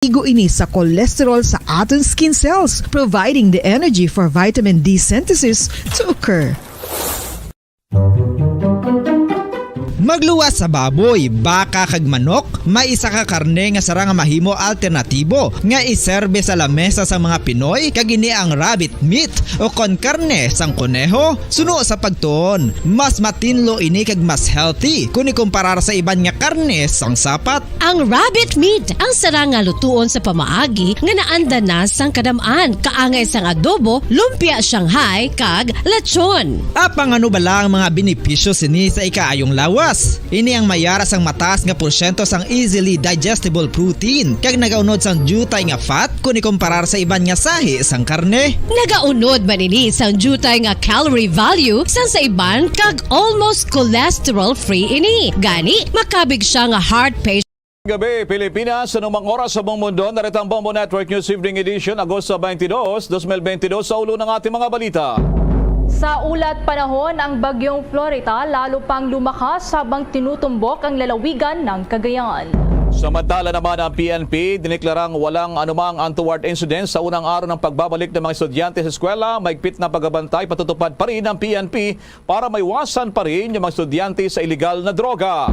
Igo ini sa cholesterol sa ating skin cells, providing the energy for vitamin D synthesis to occur. Magluwas sa baboy, baka kag manok, may isa ka karne nga sarang mahimo alternatibo nga iserbe sa lamesa sa mga Pinoy kag ini ang rabbit meat o kon karne sang kuneho. Suno sa pagtuon, mas matinlo ini kag mas healthy kung ikumparar sa iban nga karne sang sapat. Ang rabbit meat ang sarang nga lutuon sa pamaagi nga naanda na sang kadamaan, kaangay sang adobo, lumpia Shanghai kag lechon. Apang ano bala ang mga benepisyo sini sa ikaayong lawas? Ini ang mayaras ang mataas nga porsyento sang easily digestible protein kag nagaunod sang jutay nga fat kung ikumparar sa iban nga sahi sang karne. Nagaunod man ini sang jutay nga calorie value sang sa iban kag almost cholesterol free ini. Gani makabig siya nga heart patient. Gabi, Pilipinas, anumang oras sa buong mundo, narito ang Bombo Network News Evening Edition, Agosto 22, 2022 sa ulo ng ating mga balita. Sa ulat panahon, ang bagyong Florita lalo pang lumakas habang tinutumbok ang lalawigan ng Cagayan. Samantala naman ang PNP, dineklarang walang anumang untoward incident sa unang araw ng pagbabalik ng mga estudyante sa eskwela. Maigpit na pagbabantay, patutupad pa rin ng PNP para maiwasan pa rin yung mga estudyante sa iligal na droga.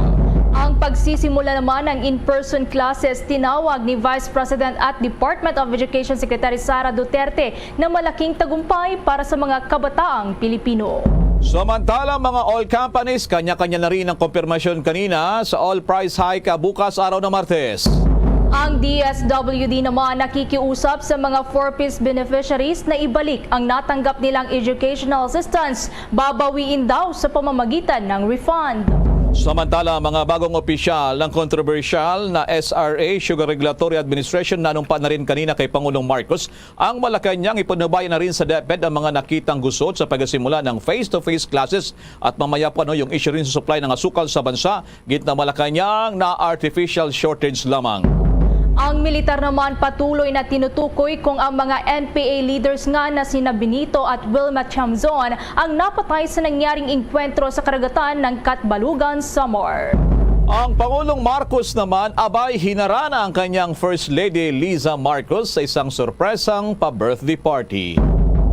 Ang pagsisimula naman ng in-person classes tinawag ni Vice President at Department of Education Secretary Sara Duterte na malaking tagumpay para sa mga kabataang Pilipino. Samantala mga oil companies, kanya-kanya na rin ang kumpirmasyon kanina sa oil price hike bukas araw ng Martes. Ang DSWD naman nakikiusap sa mga 4-piece beneficiaries na ibalik ang natanggap nilang educational assistance, babawiin daw sa pamamagitan ng refund. Samantala, mga bagong opisyal ng kontrobersyal na SRA, Sugar Regulatory Administration, nanumpa na rin kanina kay Pangulong Marcos ang Malacanang ipanubayan na rin sa DepEd ang mga nakitang gusot sa pagsimula ng face-to-face classes at mamaya pa yung issue rin sa supply ng asukal sa bansa, gitna Malacanang na artificial shortage lamang. Ang militar naman patuloy na tinutukoy kung ang mga NPA leaders nga na sina Benito at Wilma Chamzon ang napatay sa nangyaring engkwentro sa karagatan ng Catbalogan, Samar. Ang Pangulong Marcos naman abay hinarana ang kanyang First Lady Liza Marcos sa isang sorpresang pa-birthday party.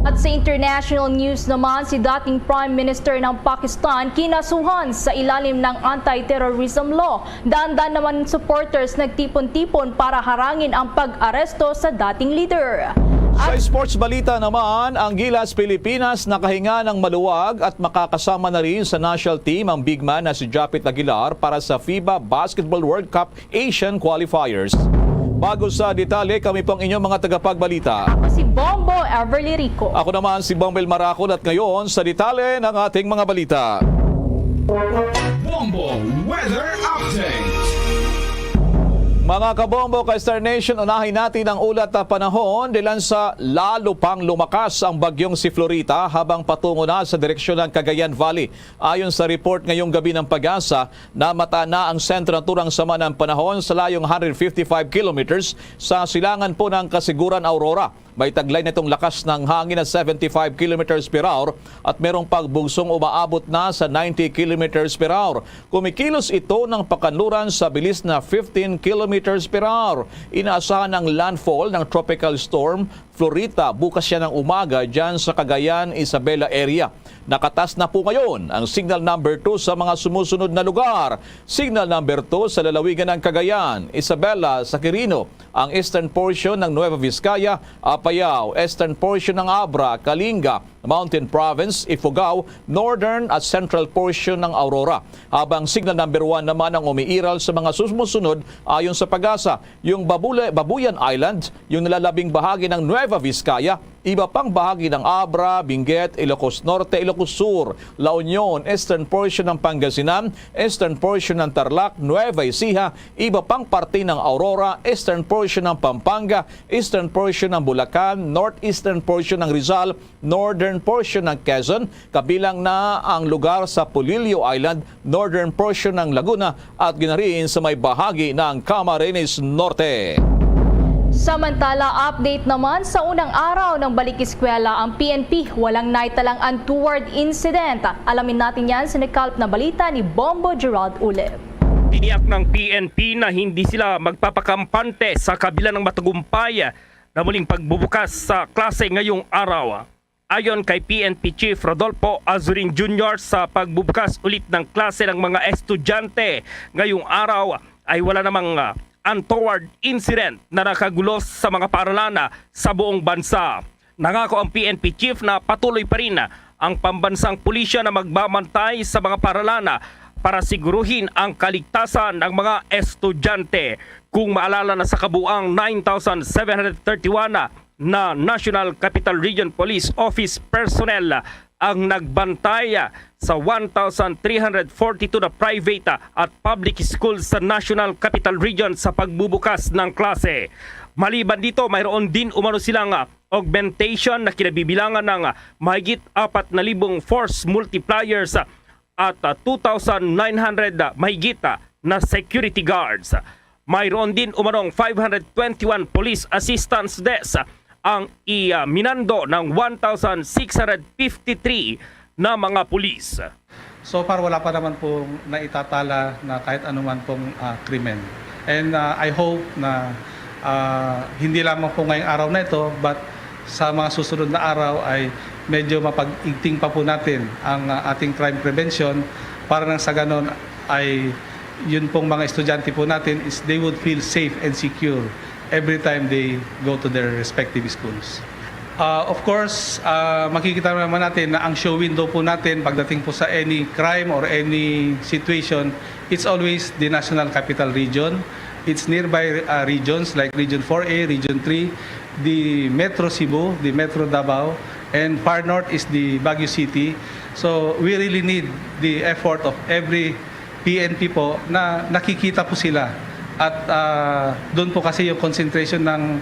At sa international news naman, si dating Prime Minister ng Pakistan kinasuhan sa ilalim ng anti-terrorism law. Daan-daan naman supporters nagtipon-tipon para harangin ang pag-aresto sa dating leader. Sa sports balita naman, ang Gilas Pilipinas nakahinga ng maluwag at makakasama na rin sa national team ang big man na si Japit Aguilar para sa FIBA Basketball World Cup Asian Qualifiers. Bago sa detalye, kami pong inyong mga tagapagbalita. Ako si Bombo Everly Rico. Ako naman si Bombel Maracol at ngayon sa detalye ng ating mga balita. Bombo Weather Update. Mga kabombo ka Star Nation, unahin natin ang ulat na panahon dahil sa lalo pang lumakas ang bagyong si Florita habang patungo na sa direksyon ng Cagayan Valley. Ayon sa report ngayong gabi ng Pag-asa, namata na ang sentro ng turang sama ng panahon sa layong 155 kilometers sa silangan po ng Kasiguran, Aurora. May taglay nitong lakas ng hangin na 75 kilometers per hour at merong pagbugsong umaabot na sa 90 kilometers per hour. Kumikilos ito ng pakanluran sa bilis na 15 kilometers per hour. Inaasahan ang landfall ng tropical storm Florita bukas yan ng umaga dyan sa Cagayan, Isabela area. Nakatas na po ngayon ang signal number 2 sa mga sumusunod na lugar. Signal number 2 sa lalawigan ng Cagayan, Isabela, sa Quirino, ang eastern portion ng Nueva Vizcaya, Apayao, eastern portion ng Abra, Kalinga, Mountain Province, Ifugao, northern at central portion ng Aurora. Habang signal number 1 naman ang umiiral sa mga sumusunod ayon sa Pag-asa, yung Babuyan Island, yung nalalabing bahagi ng Nueva Vizcaya, iba pang bahagi ng Abra, Benguet, Ilocos Norte, Ilocos Sur, La Union, eastern portion ng Pangasinan, eastern portion ng Tarlac, Nueva Ecija, iba pang parte ng Aurora, eastern portion ng Pampanga, eastern portion ng Bulacan, northeastern portion ng Rizal, northern portion ng Quezon, kabilang na ang lugar sa Polillo Island, northern portion ng Laguna at ginarin sa may bahagi ng Camarines Norte. Samantala, update naman sa unang araw ng balik-eskwela ang PNP, walang naitalang untoward incident. Alamin natin yan sa nakalap na balita ni Bombo Gerald Ulep. Tiniyak ng PNP na hindi sila magpapakampante sa kabila ng matagumpay na muling pagbubukas sa klase ngayong araw. Ayon kay PNP Chief Rodolfo Azurin Jr., sa pagbubukas ulit ng klase ng mga estudyante ngayong araw ay wala namang untoward incident na nakagulos sa mga paaralan sa buong bansa. Nangako ang PNP Chief na patuloy pa rin ang pambansang pulisya na magbabantay sa mga paaralan para siguruhin ang kaligtasan ng mga estudyante. Kung maalala na sa kabuang 9,731 na National Capital Region Police Office personnel ang nagbantay sa 1,342 na private at public schools sa National Capital Region sa pagbubukas ng klase. Maliban dito, mayroon din umano silang augmentation na kinabibilangan ng mahigit 4,000 force multipliers at 2,900 mahigit na security guards. Mayroon din umanong 521 police assistance desks ang minando ng 1,653 na mga pulis. So far wala pa naman pong naitatala na kahit anuman pong krimen. And I hope na hindi lamang po ngayong araw na ito, but sa mga susunod na araw ay medyo mapag-igting pa po natin ang ating crime prevention para nang sa ganon ay yun pong mga estudyante po natin is they would feel safe and secure every time they go to their respective schools. Of course, makikita naman natin na ang show window po natin pagdating po sa any crime or any situation, it's always the National Capital Region. It's nearby regions like Region 4A, Region 3, the Metro Cebu, the Metro Davao, and far north is the Baguio City. So we really need the effort of every PNP po na nakikita po sila. At doon po kasi yung concentration ng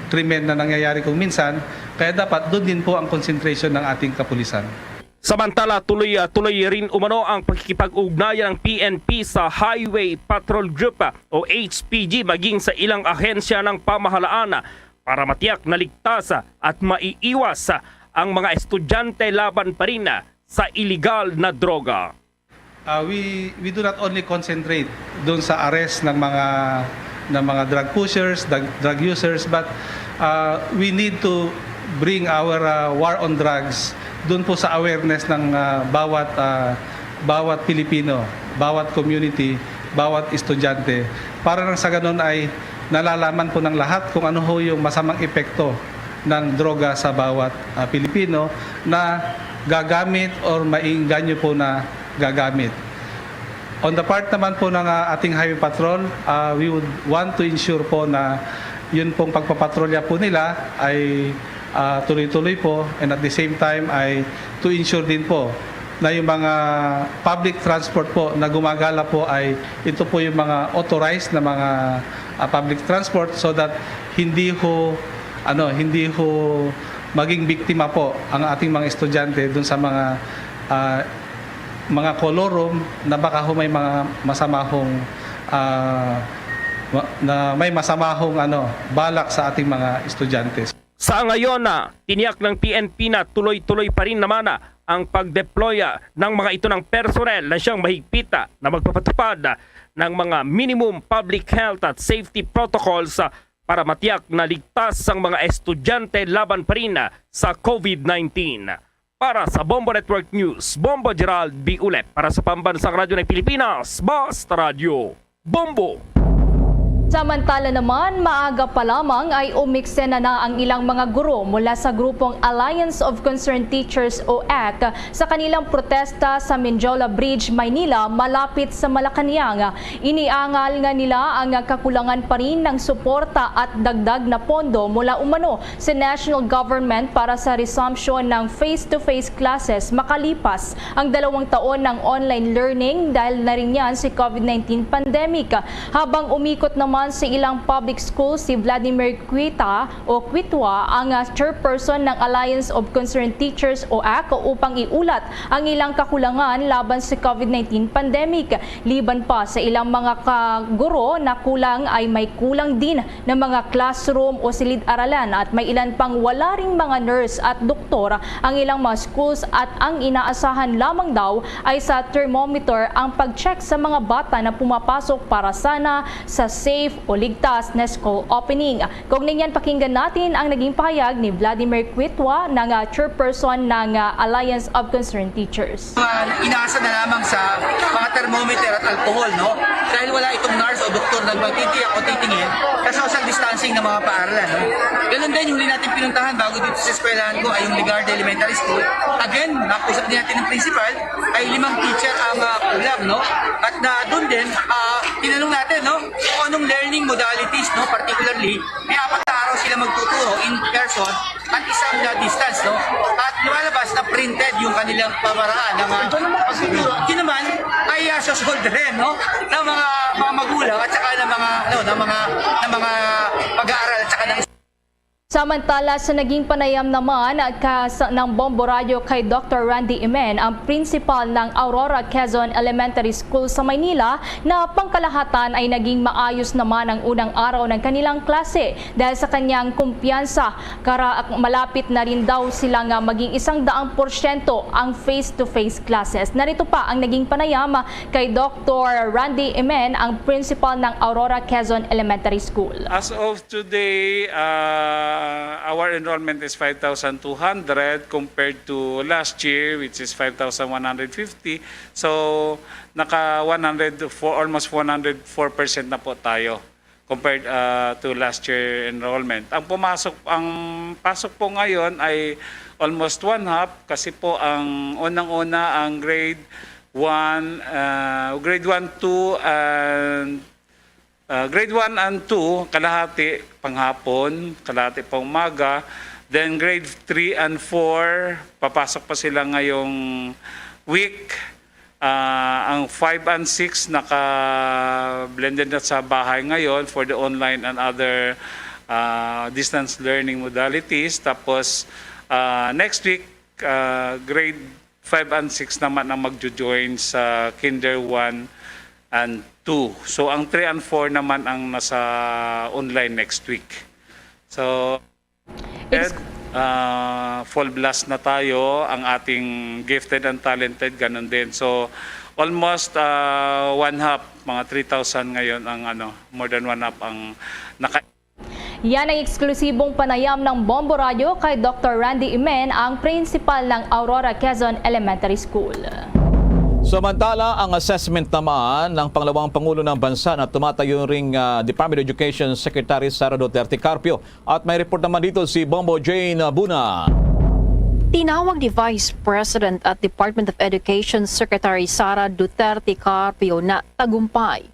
krimen na nangyayari kung minsan, kaya dapat doon din po ang concentration ng ating kapulisan. Samantala, tuloy rin umano ang pagkikipag-ugnayan ng PNP sa Highway Patrol Group o HPG maging sa ilang ahensya ng pamahalaan para matiyak na ligtas at maiiwas ang mga estudyante laban pa rin sa illegal na droga. We do not only concentrate doon sa arrest ng mga drug pushers, drug users, but we need to bring our war on drugs doon po sa awareness ng bawat Pilipino, bawat community, bawat estudyante. Para nang sa ganun ay nalalaman po ng lahat kung ano ho yung masamang epekto ng droga sa bawat Pilipino na gagamit or maiinganyo po na gagamit. On the part naman po ng ating highway patrol, we would want to ensure po na yun pong pagpapatrolya po nila ay tuloy-tuloy po, and at the same time ay to ensure din po na yung mga public transport po na gumagala po ay ito po yung mga authorized na mga public transport so that hindi ho maging biktima po ang ating mga estudyante dun sa mga kolorum na baka ho may mga masamahong balak sa ating mga estudyante. Sa ngayon, tiniyak ng PNP na tuloy-tuloy pa rin naman ang pag-deploy ng mga ito ng personnel na siyang mahigpit na magpapatupad ng mga minimum public health at safety protocols para matiyak na ligtas ang mga estudyante laban pa rin sa COVID-19. Para sa Bombo Network News, Bombo Gerald B. Ulep. Para sa Pambansang Radyo ng Pilipinas, Basta Radio, Bombo! Samantala naman, maaga pa lamang ay umiksena na ang ilang mga guro mula sa grupong Alliance of Concerned Teachers o ACT sa kanilang protesta sa Menjola Bridge, Maynila, malapit sa Malacanang. Iniangal nga nila ang kakulangan pa rin ng suporta at dagdag na pondo mula umano sa national government para sa resumption ng face-to-face classes makalipas ang 2 taon ng online learning dahil na rin yan si COVID-19 pandemic. Habang umikot naman naman sa ilang public schools si Vladimir Quita o Quitwa, ang chairperson ng Alliance of Concerned Teachers o ACT, upang iulat ang ilang kakulangan laban sa COVID-19 pandemic. Liban pa sa ilang mga guro na kulang, ay may kulang din ng mga classroom o silid-aralan at may ilan pang wala ring mga nurse at doktor ang ilang mga schools, at ang inaasahan lamang daw ay sa thermometer ang pag-check sa mga bata na pumapasok para sana sa safe o ligtas na school opening. Kaugnay niyan, pakinggan natin ang naging pahayag ni Vladimir Quitwa ng chairperson ng Alliance of Concerned Teachers. Inaasa na lamang sa mga thermometer at alcohol, no? Dahil wala itong nurse o doktor na magtitiyak o titingin sa social distancing ng mga paaralan, no? Ganun din yung huli natin pinuntahan bago dito sa eskwelahan ko ay yung Ligarde Elementary School. Again, nakusap din natin ng principal ay 5 teacher ang kulang, no? At doon din, tinanong natin, no, kung anong learning modalities, no, particularly, may 4 na araw sila magtuturo in person at isang distance, no? At lumalabas na printed yung kanilang pamaraan ng pagtuturo. Yun naman ay susunod rin, no, ng mga magulang at saka ng mga pag-aaral at saka ng Samantala, sa naging panayam naman ng Bombo Radio kay Dr. Randy Imen, ang principal ng Aurora Quezon Elementary School sa Maynila, na pangkalahatan ay naging maayos naman ang unang araw ng kanilang klase dahil sa kanyang kumpiyansa. Malapit na rin daw silang maging 100% ang face-to-face classes. Narito pa ang naging panayam kay Dr. Randy Imen, ang principal ng Aurora Quezon Elementary School. As of today, our enrollment is 5,200 compared to last year, which is 5,150. So, almost 104% na po tayo compared to last year enrollment. Ang pasok po ngayon ay almost 1/2 kasi po ang unang-una ang grade 1, 2 and grade 1 and 2, kalahati panghapon, kalahati pang umaga. Then grade 3 and 4, papasok pa sila ngayong week. Ang 5 and 6, naka-blended na sa bahay ngayon for the online and other distance learning modalities. Tapos next week, grade 5 and 6 naman ang magjo-join sa Kinder 1 and 2. So ang 3 and 4 naman ang nasa online next week. So full blast na tayo, ang ating gifted and talented ganun din. So almost 1/2, mga 3,000 ngayon ang more than 1/2 ang Yan ang eksklusibong panayam ng Bombo Radio kay Dr. Randy Imen, ang principal ng Aurora Quezon Elementary School. Samantala, ang assessment naman ng pangalawang Pangulo ng Bansa na tumatayo ring Department of Education Secretary Sara Duterte Carpio. At may report naman dito si Bombo Jane Buna. Tinawag ni Vice President at Department of Education Secretary Sara Duterte Carpio na tagumpay.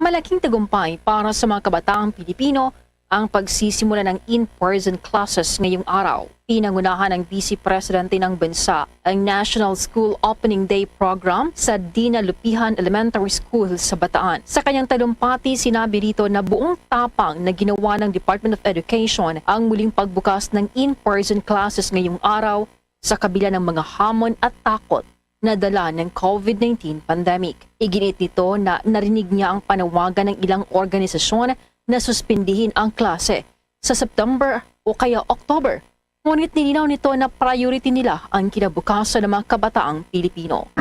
Malaking tagumpay para sa mga kabataang Pilipino ang pagsisimula ng in-person classes ngayong araw. Pinangunahan ng Vice Presidente ng Bansa ang National School Opening Day Program sa Dina Lupihan Elementary School sa Bataan. Sa kanyang talumpati, sinabi rito na buong tapang na ginawa ng Department of Education ang muling pagbukas ng in-person classes ngayong araw sa kabila ng mga hamon at takot na dala ng COVID-19 pandemic. Iginit nito na narinig niya ang panawagan ng ilang organisasyon na suspindihin ang klase sa September o kaya October. Ngunit nilinaw nito na priority nila ang kinabukasan ng mga kabataang Pilipino.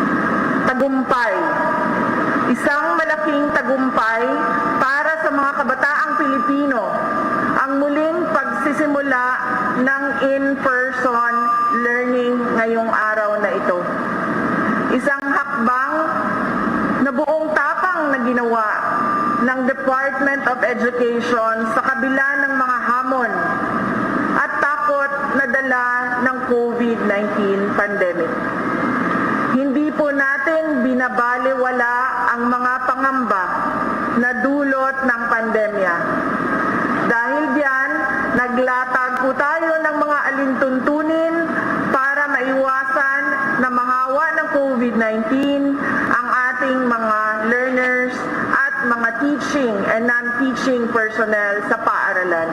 Tagumpay. Isang malaking tagumpay para sa mga kabataang Pilipino ang muling pagsisimula ng in-person learning ngayong araw na ito. Isang hakbang na buong tapang na ginawa ng Department of Education sa kabila ng mga hamon at takot na dala ng COVID-19 pandemic. Hindi po natin binabaliwala ang mga pangamba na dulot ng pandemya. Dahil diyan, naglatag po tayo ng mga alintuntunin para maiwasan na mahawa ng COVID-19 ang ating mga learners at mga teaching and non teaching personnel sa paaralan.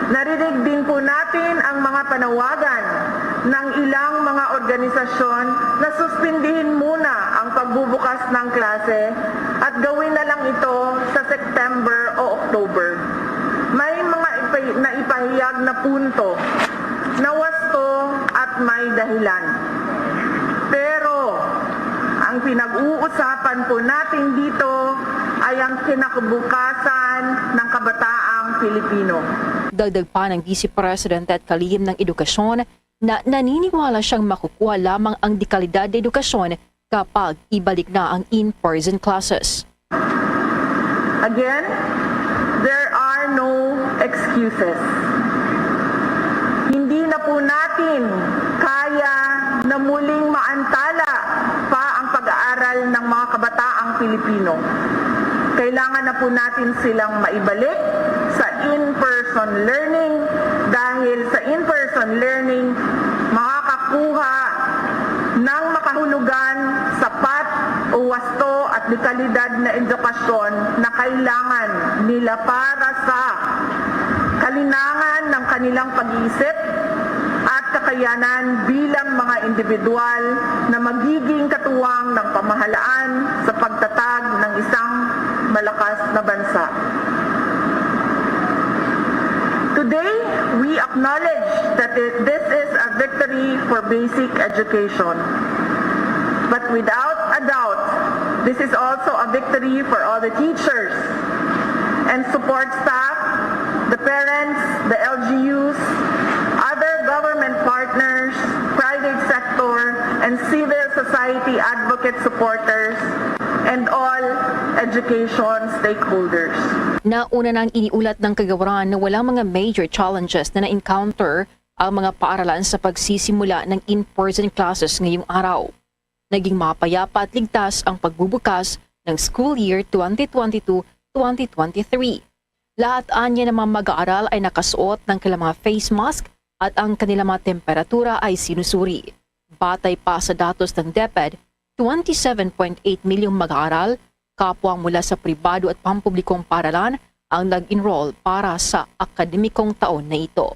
Narinig din po natin ang mga panawagan ng ilang mga organisasyon na suspindihin muna ang pagbubukas ng klase at gawin na lang ito sa September o October. May mga naipahayag na punto na wasto at may dahilan. Pero ang pinag-uusapan po natin dito ay ang kinabukasan ng kabataang Pilipino. Dagdag pa ng Vice President at kalihim ng edukasyon na naniniwala siyang makukuha lamang ang dekalidad na edukasyon kapag ibalik na ang in-person classes. Again, there are no excuses. Hindi na po natin kaya na muling maantala pa ang pag-aaral ng mga kabataang Pilipino. Kailangan na po natin silang maibalik sa in-person learning dahil sa in-person learning makakakuha ng makahulugan, sapat o wasto at dekalidad na edukasyon na kailangan nila para sa kalinangan ng kanilang pag-iisip at kakayanan bilang mga individual na magiging katuwang ng pamahalaan sa pagtatag ng isang malakas na bansa. Today, we acknowledge that this is a victory for basic education. But without a doubt, this is also a victory for all the teachers and support staff, the parents, the LGUs, other government partners, private sector, and civil society advocate supporters, and all education stakeholders. Nauna nang iniulat ng kagawaran na walang mga major challenges na na-encounter ang mga paaralan sa pagsisimula ng in-person classes ngayong araw. Naging mapayapa at ligtas ang pagbubukas ng school year 2022-2023. Lahat anya ng mga mag-aaral ay nakasuot ng kanilang mga face mask at ang kanilang mga temperatura ay sinusuri. Batay pa sa datos ng DepEd, 27.8 milyong mag-aaral, kapwa mula sa pribado at pampublikong paaralan ang nag-enroll para sa akademikong taon na ito.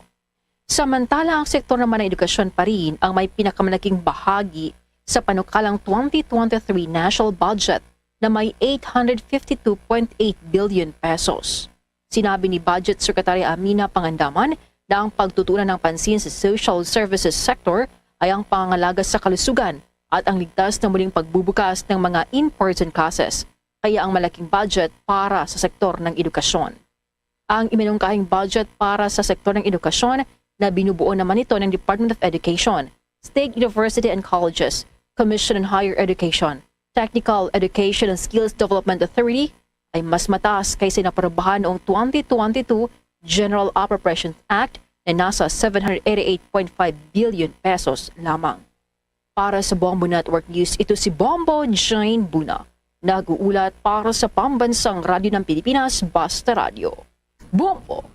Samantala, ang sektor naman ng edukasyon pa rin ang may pinakamalaking bahagi sa panukalang 2023 national budget na may 852.8 billion pesos. Sinabi ni Budget Secretary Amina Pangandaman na ang pagtutunan ng pansin sa social services sector ay ang pangangalaga sa kalusugan at ang ligtas na muling pagbubukas ng mga in-person classes, kaya ang malaking budget para sa sektor ng edukasyon. Ang iminungkahing budget para sa sektor ng edukasyon na binubuo naman ito ng Department of Education, State University and Colleges, Commission on Higher Education, Technical Education and Skills Development Authority ay mas mataas kaysa inaprobahan noong 2022 General Appropriations Act na nasa 788.5 billion pesos lamang. Para sa Bombo Network News, ito si Bombo Jane Buna. Nag-uulat para sa Pambansang Radyo ng Pilipinas, Basta Radio. Bombo!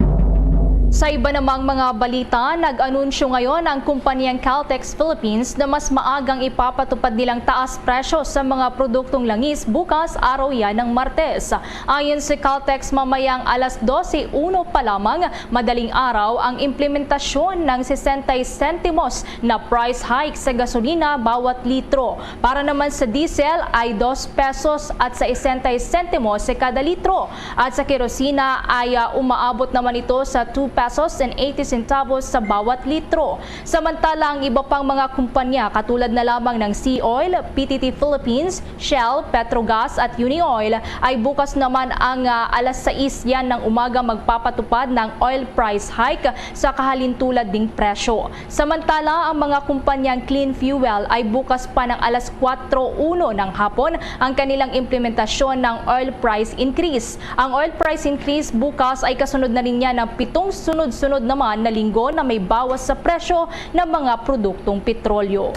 Sa iba namang mga balita, nag-anunsyo ngayon ang kumpanyang Caltex Philippines na mas maagang ipapatupad nilang taas presyo sa mga produktong langis bukas araw yan ng Martes. Ayon si Caltex, mamayang alas 12:01 pa lamang madaling araw ang implementasyon ng 60 sentimos na price hike sa gasolina bawat litro. Para naman sa diesel ay 2 pesos at sa 60 sentimos sa kada litro. At sa kerosina ay umaabot naman ito sa 2 pesos and 80 centavos sa bawat litro. Samantala, ang iba pang mga kumpanya katulad na lamang ng Sea Oil, PTT Philippines, Shell, Petrogas at Unioil ay bukas naman ang alas 6 yan ng umaga magpapatupad ng oil price hike sa kahalintulad ding presyo. Samantala, ang mga kumpanyang Clean Fuel ay bukas pa ng alas 4:01 ng hapon ang kanilang implementasyon ng oil price increase. Ang oil price increase bukas ay kasunod na rin niya ng 7 sunod-sunod naman na linggo na may bawas sa presyo ng mga produktong petrolyo.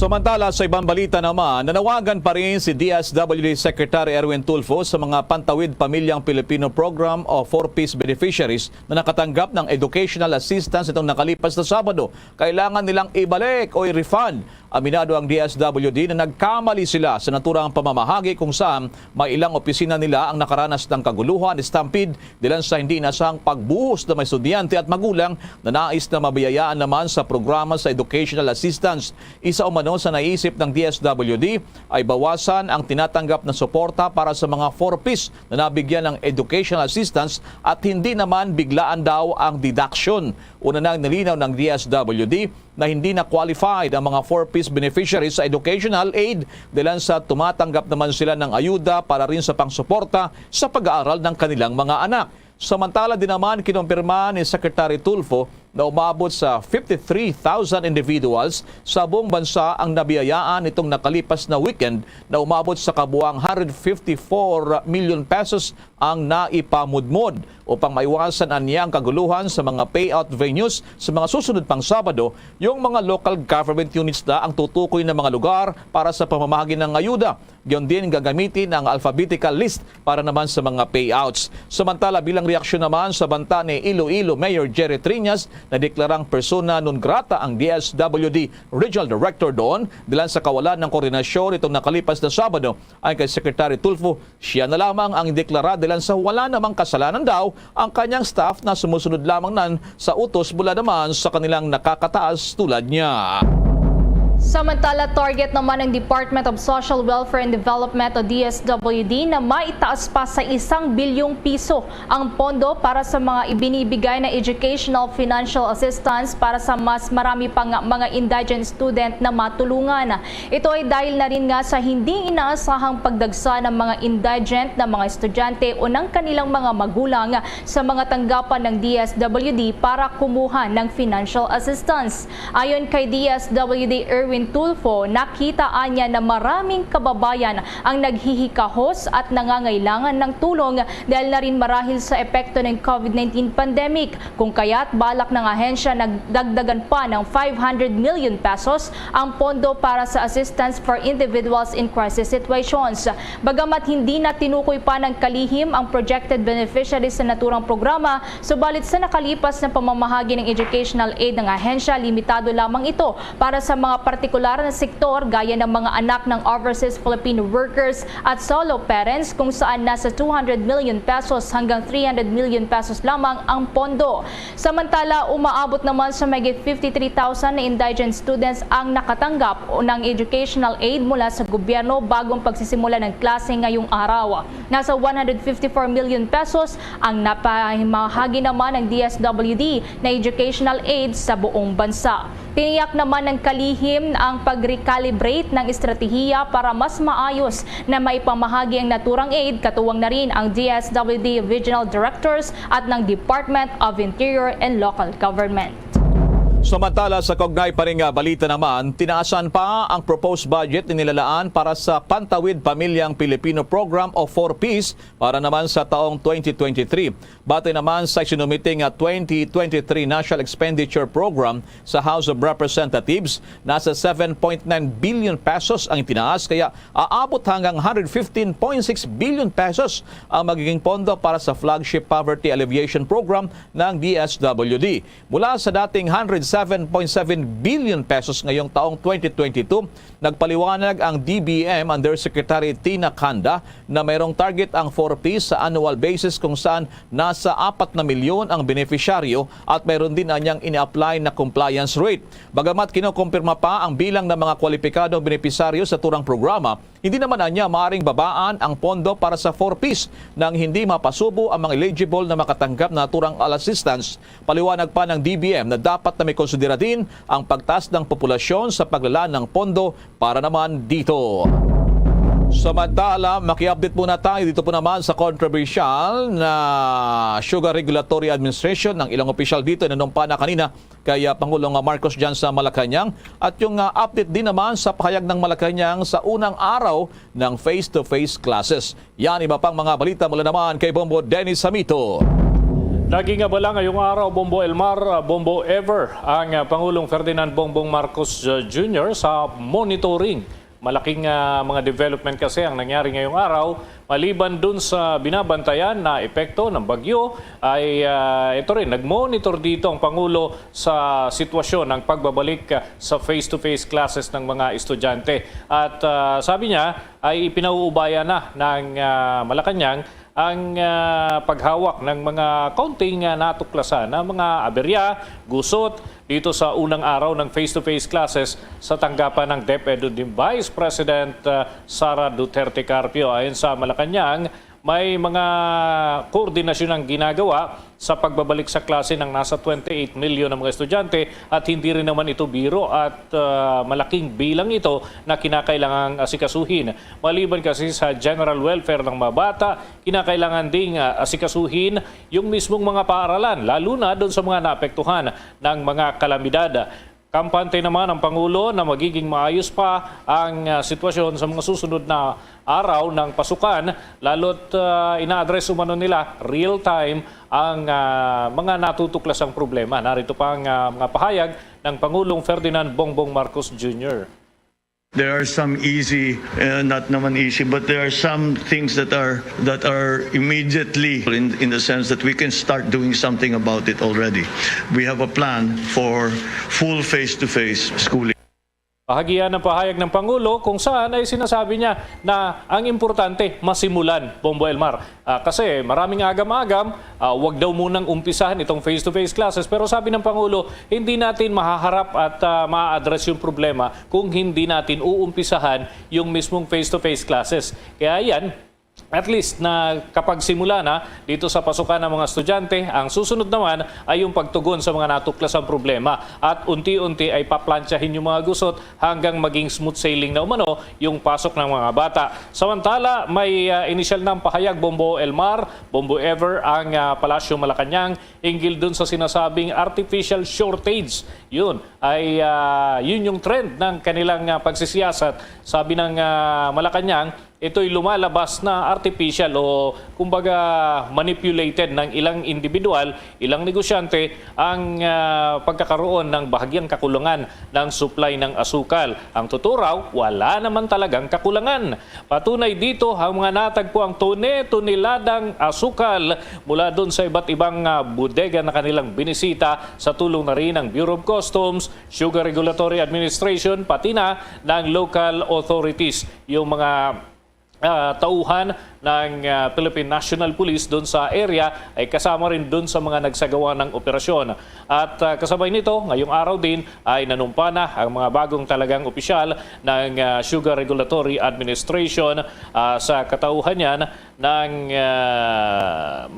Samantala sa ibang balita naman, nanawagan pa rin si DSWD Secretary Erwin Tulfo sa mga Pantawid Pamilyang Pilipino Program o 4Ps beneficiaries na nakatanggap ng educational assistance itong nakalipas na Sabado. Kailangan nilang ibalik o i-refund. Aminado ang DSWD na nagkamali sila sa naturang pamamahagi kung saan may ilang opisina nila ang nakaranas ng kaguluhan, stampede, dilan sa hindi inasahang pagbuhos na may estudyante at magulang na nais na mabiyayaan naman sa programa sa educational assistance. Isa umano sa naisip ng DSWD ay bawasan ang tinatanggap na suporta para sa mga 4Ps na nabigyan ng educational assistance at hindi naman biglaan daw ang deduction. Una nang nilinaw ng DSWD na hindi na qualified ang mga 4Ps beneficiaries sa educational aid dahil sa tumatanggap naman sila ng ayuda para rin sa pangsuporta sa pag-aaral ng kanilang mga anak. Samantala din naman kinumpirma ni Secretary Tulfo na umabot sa 53,000 individuals sa buong bansa ang nabiyayaan itong nakalipas na weekend na umabot sa kabuang 154 million pesos ang naipamudmod upang maiwasan anya ang kaguluhan sa mga payout venues sa mga susunod pang Sabado. Yung mga local government units na ang tutukoy ng mga lugar para sa pamamahagi ng ayuda. Giyon din gagamitin ang alphabetical list para naman sa mga payouts. Samantala bilang reaksyon naman sa banta ni Iloilo Mayor Jerry Triñas na deklarang persona non grata ang DSWD Regional Director doon dahil sa kawalan ng koordinasyon itong nakalipas na Sabado. Ayon kay Secretary Tulfo, siya na lamang ang deklara dahil sa wala namang kasalanan daw ang kanyang staff na sumusunod lamang nan sa utos mula naman sa kanilang nakakataas tulad niya. Samantala, target naman ng Department of Social Welfare and Development o DSWD na maitaas pa sa 1 bilyong piso ang pondo para sa mga ibinibigay na educational financial assistance para sa mas marami pang mga indigent student na matulungan. Ito ay dahil na rin nga sa hindi inaasahang pagdagsa ng mga indigent na mga estudyante o ng kanilang mga magulang sa mga tanggapan ng DSWD para kumuha ng financial assistance. Ayon kay DSWD Erwin Tulfo, nakitaan niya na maraming kababayan ang naghihikahos at nangangailangan ng tulong dahil na rin marahil sa epekto ng COVID-19 pandemic. Kung kaya't balak ng ahensya nagdagdagan pa ng 500 million pesos ang pondo para sa assistance for individuals in crisis situations. Bagamat hindi na tinukoy pa ng kalihim ang projected beneficiaries sa naturang programa, subalit sa nakalipas na pamamahagi ng educational aid ng ahensya, limitado lamang ito para sa mga partikular na sektor gaya ng mga anak ng overseas Filipino workers at solo parents kung saan nasa 200 million pesos hanggang 300 million pesos lamang ang pondo. Samantala, umaabot naman sa mahigit 53,000 na indigent students ang nakatanggap ng educational aid mula sa gobyerno bagong pagsisimula ng klase ngayong araw. Nasa 154 million pesos ang napamahagi naman ng DSWD na educational aid sa buong bansa. Tiniyak naman ng kalihim ang pag-recalibrate ng estratehiya para mas maayos na maipamahagi ang naturang aid, katuwang na rin ang DSWD Regional Directors at ng Department of Interior and Local Government. Samantala sa kaugnay pa rin balita naman, tinaasan pa ang proposed budget inilalaan para sa Pantawid Pamilyang Pilipino Program o 4Ps para naman sa taong 2023. Batay naman sa isinumiting 2023 National Expenditure Program sa House of Representatives, nasa 7.9 billion pesos ang itinaas, kaya aabot hanggang 115.6 billion pesos ang magiging pondo para sa flagship poverty alleviation program ng DSWD. Mula sa dating 7.7 billion pesos ngayong taong 2022, nagpaliwanag ang DBM under Secretary Tina Canda na mayroong target ang 4Ps sa annual basis kung saan nasa 4 na milyon ang beneficiaryo at mayroon din anyang ini-apply na compliance rate. Bagamat kinukumpirma pa ang bilang ng mga kwalipikadong beneficiaryo sa turang programa, hindi naman anya maaaring babaan ang pondo para sa 4Ps nang hindi mapasubo ang mga eligible na makatanggap na turang assistance. Paliwanag pa ng DBM na dapat na may konsidera din ang pagtaas ng populasyon sa paglalaan ng pondo para naman dito. Samantala, maki-update muna tayo dito po naman sa controversial na Sugar Regulatory Administration ng ilang opisyal dito na nanumpa na kanina kay Pangulong Marcos dyan sa Malacanang, at yung update din naman sa pahayag ng Malacanang sa unang araw ng face-to-face classes. Yan, iba pang mga balita mula naman kay Bombo Dennis Samito. Naging abala ngayong araw, Bombo Elmar, Bombo Ever, ang Pangulong Ferdinand Bongbong Marcos Jr. sa monitoring. Malaking mga development kasi ang nangyari ngayong araw. Maliban dun sa binabantayan na epekto ng bagyo, ay ito rin, nag-monitor dito ang Pangulo sa sitwasyon ng pagbabalik sa face-to-face classes ng mga estudyante. At sabi niya ay ipinauubaya na ng Malacanang ang paghawak ng mga kaunting natuklasan na mga aberya, gusot dito sa unang araw ng face-to-face classes sa tanggapan ng DepEd ni Vice President Sara Duterte Carpio. Ayon sa Malacanang, may mga koordinasyon ang ginagawa sa pagbabalik sa klase ng nasa 28 milyon ng mga estudyante at hindi rin naman ito biro at malaking bilang ito na kinakailangang asikasuhin. Maliban kasi sa general welfare ng mga bata, kinakailangan ding asikasuhin yung mismong mga paaralan, lalo na doon sa mga naapektuhan ng mga kalamidad. Kampante naman ang Pangulo na magiging maayos pa ang sitwasyon sa mga susunod na araw ng pasukan, lalo't ina-address umano nila real-time ang mga natutuklasang problema. Narito pa ang mga pahayag ng Pangulong Ferdinand Bongbong Marcos Jr. There are some easy, not naman easy, but there are some things that are immediately in the sense that we can start doing something about it already. We have a plan for full face-to-face schooling. Bahagian ng pahayag ng Pangulo kung saan ay sinasabi niya na ang importante masimulan, Bombo Elmar. Kasi maraming agam-agam, wag daw munang umpisahan itong face-to-face classes. Pero sabi ng Pangulo, hindi natin mahaharap at ma-address yung problema kung hindi natin uumpisahan yung mismong face-to-face classes. Kaya yan, at least na kapag simula na dito sa pasukan ng mga estudyante, ang susunod naman ay yung pagtugon sa mga natuklasang problema at unti-unti ay paplantsahin yung mga gusot hanggang maging smooth sailing na umano yung pasok ng mga bata. Samantala, may initial ng pahayag Bombo Elmar, Bombo Ever ang Palasyo Malacanang hinggil dun sa sinasabing artificial shortage. Yun ay yun yung trend ng kanilang pagsisiyasat. Sabi ng Malacanang, ito'y lumalabas na artificial o kumbaga manipulated ng ilang individual, ilang negosyante ang pagkakaroon ng bahagyang kakulangan ng supply ng asukal. Ang tuturaw, wala naman talagang kakulangan. Patunay dito ang mga natagpo ang tone-toneladang asukal mula doon sa iba't ibang bodega na kanilang binisita sa tulong na rin ng Bureau of Customs, Sugar Regulatory Administration, pati na ng local authorities. Yung mga tauhan ng Philippine National Police doon sa area ay kasama rin doon sa mga nagsagawa ng operasyon. At kasabay nito, ngayong araw din ay nanumpa na ang mga bagong talagang opisyal ng Sugar Regulatory Administration sa katauhan yan ng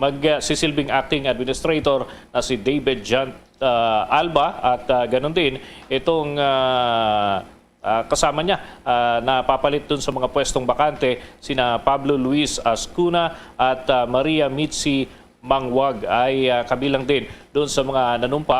magsisilbing acting administrator na si David John Alba at ganun din itong kasama niya na papalit dun sa mga pwestong bakante sina Pablo Luis Ascuna at Maria Mitzi Mangwag ay kabilang din dun sa mga nanumpa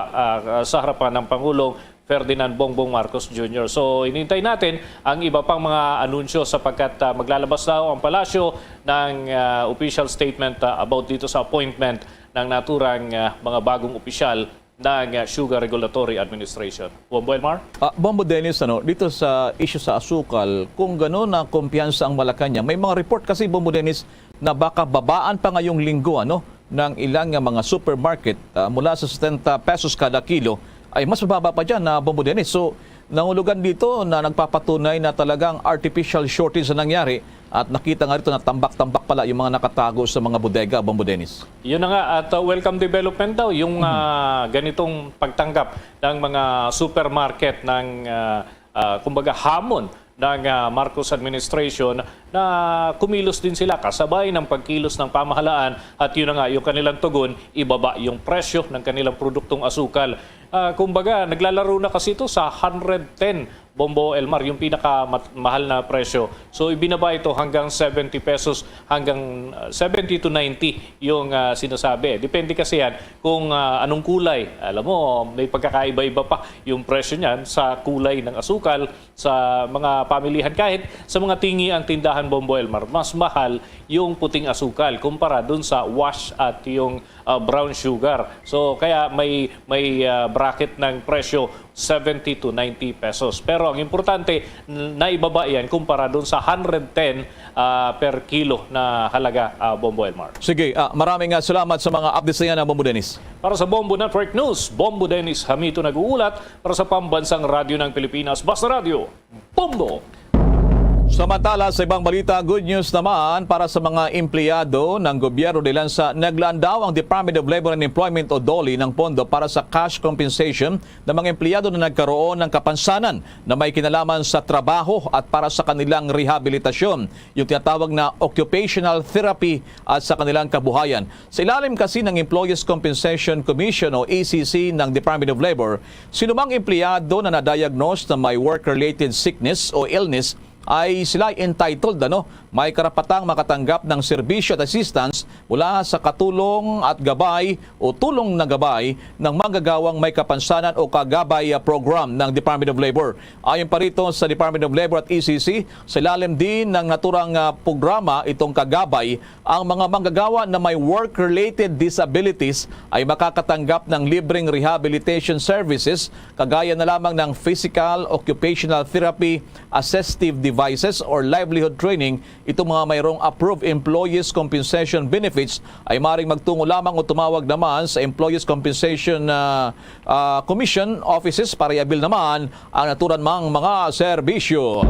sa harapan ng Pangulong Ferdinand Bongbong Marcos Jr. So inintay natin ang iba pang mga anunsyo sapagkat maglalabas daw ang palasyo ng official statement about dito sa appointment ng naturang mga bagong opisyal ng Sugar Regulatory Administration. Bombo Elmar? Bombo Dennis, dito sa issue sa asukal, kung gano'n na kumpiyansa ang Malacanang, may mga report kasi, Bombo Dennis, na baka babaan pa ngayong linggo ng ilang mga supermarket mula sa 70 pesos kada kilo, ay mas mababa pa dyan na Bombo Dennis. So, nangulugan dito na nagpapatunay na talagang artificial shortage na nangyari at nakita nga rito na tambak-tambak pala yung mga nakatago sa mga bodega, Bombo Dennis. Yun na nga at welcome development daw yung ganitong pagtanggap ng mga supermarket ng kumbaga hamon ng Marcos administration na kumilos din sila kasabay ng pagkilos ng pamahalaan at yun na nga yung kanilang tugon, ibaba yung presyo ng kanilang produktong asukal. Kumbaga naglalaro na kasi ito sa 110 Bombo Elmar, yung pinakamahal na presyo. So ibinaba ito hanggang 70 pesos, hanggang 70 to 90 yung sinasabi. Depende kasi yan kung anong kulay. Alam mo, may pagkakaiba-iba pa yung presyo niyan sa kulay ng asukal, sa mga pamilihan. Kahit sa mga tingi ang tindahan Bombo Elmar, mas mahal yung puting asukal kumpara dun sa wash at yung brown sugar. So kaya may bracket ng presyo 70 to 90 pesos. Pero ang importante, naibaba yan kumpara doon sa 110 per kilo na halaga, Bombo Elmar. Sige, maraming salamat sa mga updates na yan, Bombo Dennis. Para sa Bombo Network News, Bombo Dennis Hamito nag-uulat para sa Pambansang Radyo ng Pilipinas, Basta Radio, Bombo! Samantala, sa ibang balita, good news naman para sa mga empleyado ng gobyerno de Lanza. Naglaan daw ang Department of Labor and Employment o DOLE ng pondo para sa cash compensation ng mga empleyado na nagkaroon ng kapansanan na may kinalaman sa trabaho at para sa kanilang rehabilitasyon, yung tinatawag na occupational therapy at sa kanilang kabuhayan. Sa ilalim kasi ng Employees Compensation Commission o ECC ng Department of Labor, sinumang empleyado na na-diagnose na may work-related sickness o illness ay sila entitled, may karapatang makatanggap ng serbisyo at assistance mula sa katulong at gabay o tulong na gabay ng manggagawang may kapansanan o kagabay program ng Department of Labor. Ayon pa rito sa Department of Labor at ECC, sa ilalim din ng naturang programa itong kagabay, ang mga manggagawa na may work-related disabilities ay makakatanggap ng libreng rehabilitation services kagaya na lamang ng physical, occupational therapy, assistive devices or livelihood training. Itong mga mayroong approved Employees Compensation Benefits ay maaaring magtungo lamang o tumawag naman sa Employees Compensation Commission offices para i-avail naman ang naturan mang mga serbisyo.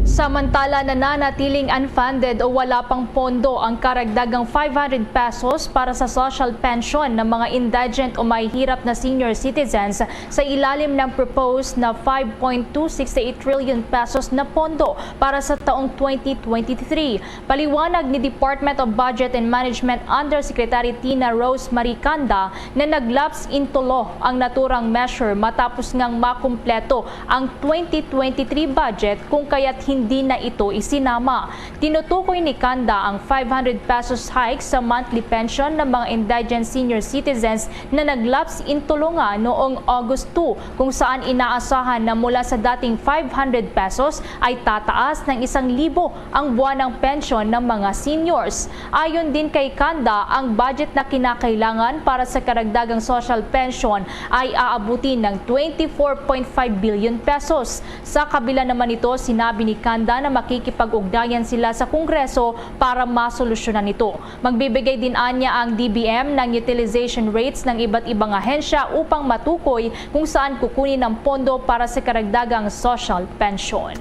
Samantala, nananatiling unfunded o wala pang pondo ang karagdagang 500 pesos para sa social pension ng mga indigent o mahihirap na senior citizens sa ilalim ng proposed na 5.268 trillion pesos na pondo para sa taong 2023. Paliwanag ni Department of Budget and Management Undersecretary Tina Rose Maricanda na naglaps in tulo ang naturang measure matapos ngang makumpleto ang 2023 budget kung kaya't hindi na ito isinama. Tinutukoy ni Kanda ang 500 pesos hike sa monthly pension ng mga indigent senior citizens na naglaps in tulunga noong August 2 kung saan inaasahan na mula sa dating 500 pesos ay tataas ng 1,000 ang buwanang pensyon ng mga seniors. Ayon din kay Kanda, ang budget na kinakailangan para sa karagdagang social pension ay aabutin ng 24.5 billion pesos. Sa kabila naman ito, sinabi ni Kanda na makikipag-ugnayan sila sa Kongreso para masolusyonan ito. Magbibigay din anya ang DBM ng utilization rates ng iba't ibang ahensya upang matukoy kung saan kukunin ang pondo para sa karagdagang social pension.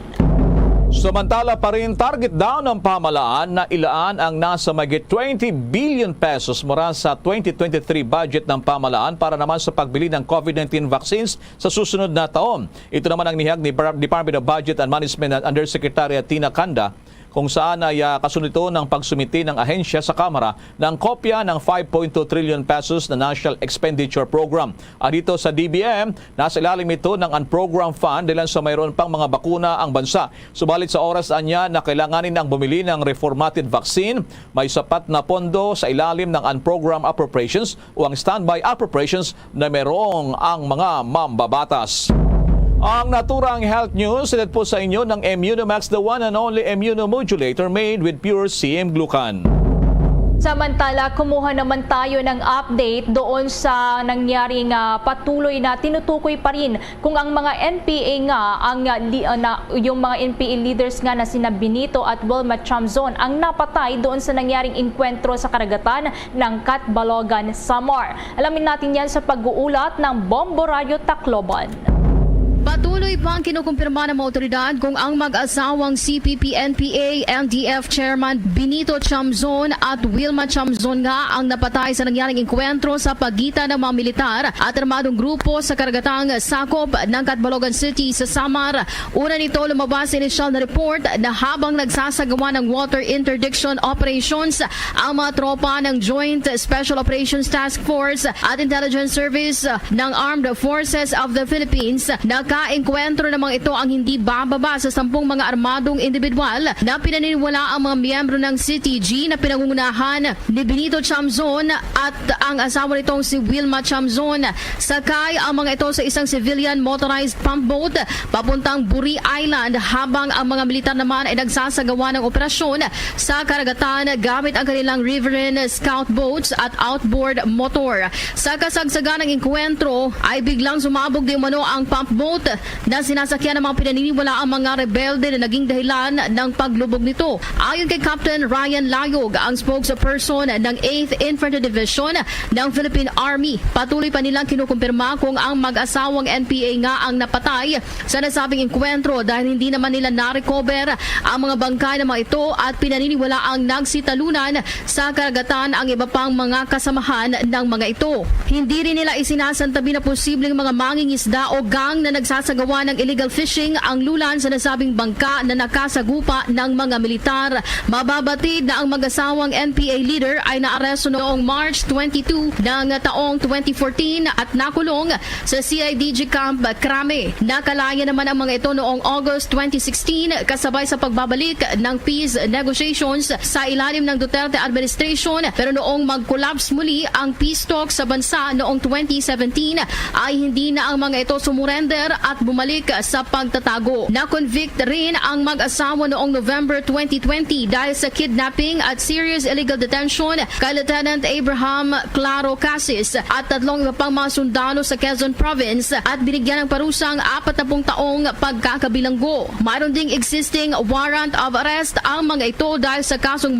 Samantala pa rin, target daw ng pamahalaan na ilaan ang nasa mahigit 20 billion pesos mula sa 2023 budget ng pamahalaan para naman sa pagbili ng COVID-19 vaccines sa susunod na taon. Ito naman ang nihag ni Department of Budget and Management Undersecretary Tina Kanda, kung saan ay kasunod ito ng pagsumiti ng ahensya sa Kamara ng kopya ng 5.2 trillion pesos na National Expenditure Program. At dito sa DBM, nasa ilalim ito ng unprogrammed fund dahil sa mayroon pang mga bakuna ang bansa. Subalit sa oras anya na kailanganin ang bumili ng reformatted vaccine, may sapat na pondo sa ilalim ng unprogrammed appropriations o ang standby appropriations na mayroong ang mga mambabatas. Ang naturang health news, silid po sa inyo ng Immunomax, the one and only immunomodulator made with pure CM glucan. Samantala, kumuha naman tayo ng update doon sa nangyaring patuloy na tinutukoy pa rin kung ang mga NPA nga, yung mga NPA leaders nga na sina Benito at Wilma Chamzon ang napatay doon sa nangyaring enkwentro sa karagatan ng Catbalogan, Samar. Alamin natin yan sa pag-uulat ng Bombo Radio Tacloban. Patuloy pang kinukumpirma ng mga otoridad kung ang mag-asawang CPP-NPA NDF Chairman Benito Chamzon at Wilma Chamzon nga ang napatay sa nangyaring enkwentro sa pagitan ng mga militar at armadong grupo sa karagatang sakop ng Catbalogan City sa Samar. Una nito, lumabas sa inisyal na report na habang nagsasagawa ng water interdiction operations ang mga tropa ng Joint Special Operations Task Force at Intelligence Service ng Armed Forces of the Philippines, naka-enkwentro enkwentro namang ito ang hindi bababa sa 10 mga armadong individual na pinaniniwala ang mga miyembro ng CTG na pinangungunahan ni Benito Chamzon at ang asawa nitong si Wilma Chamzon. Sakay ang mga ito sa isang civilian motorized pump boat papuntang Buri Island habang ang mga militar naman ay nagsasagawa ng operasyon sa karagatan gamit ang kanilang riverine scout boats at outboard motor. Sa kasagsagan ng enkwentro ay biglang sumabog di umano ang pump boat na sinasakyan ng mga pinaniniwala ang mga rebelde na naging dahilan ng paglubog nito. Ayon kay Captain Ryan Layog, ang spokesperson ng 8th Infantry Division ng Philippine Army, patuloy pa nilang kinukumpirma kung ang mag-asawang NPA nga ang napatay sa nasabing enkwentro dahil hindi naman nila na-recover ang mga bangkay ng mga ito at pinaniniwala ang nagsitalunan sa karagatan ang iba pang mga kasamahan ng mga ito. Hindi rin nila isinasantabi na posibleng mga mangingisda o gang na nagsasagawa ng illegal fishing ang lulan sa nasabing bangka na nakasagupa ng mga militar. Mababatid na ang mag-asawang NPA leader ay naaresto noong March 22 ng taong 2014 at nakulong sa CIDG Camp Krame. Nakalaya naman ang mga ito noong August 2016 kasabay sa pagbabalik ng peace negotiations sa ilalim ng Duterte administration, pero noong mag-collapse muli ang peace talks sa bansa noong 2017 ay hindi na ang mga ito sumurrender at bumalik sa pagtatago. Na-convict rin ang mag-asawa noong November 2020 dahil sa kidnapping at serious illegal detention kay Lieutenant Abraham Claro Casis at 3 iba pang mga sundalo sa Quezon Province at binigyan ng parusang 40 taong pagkakabilanggo. Mayroon ding existing warrant of arrest ang mga ito dahil sa kasong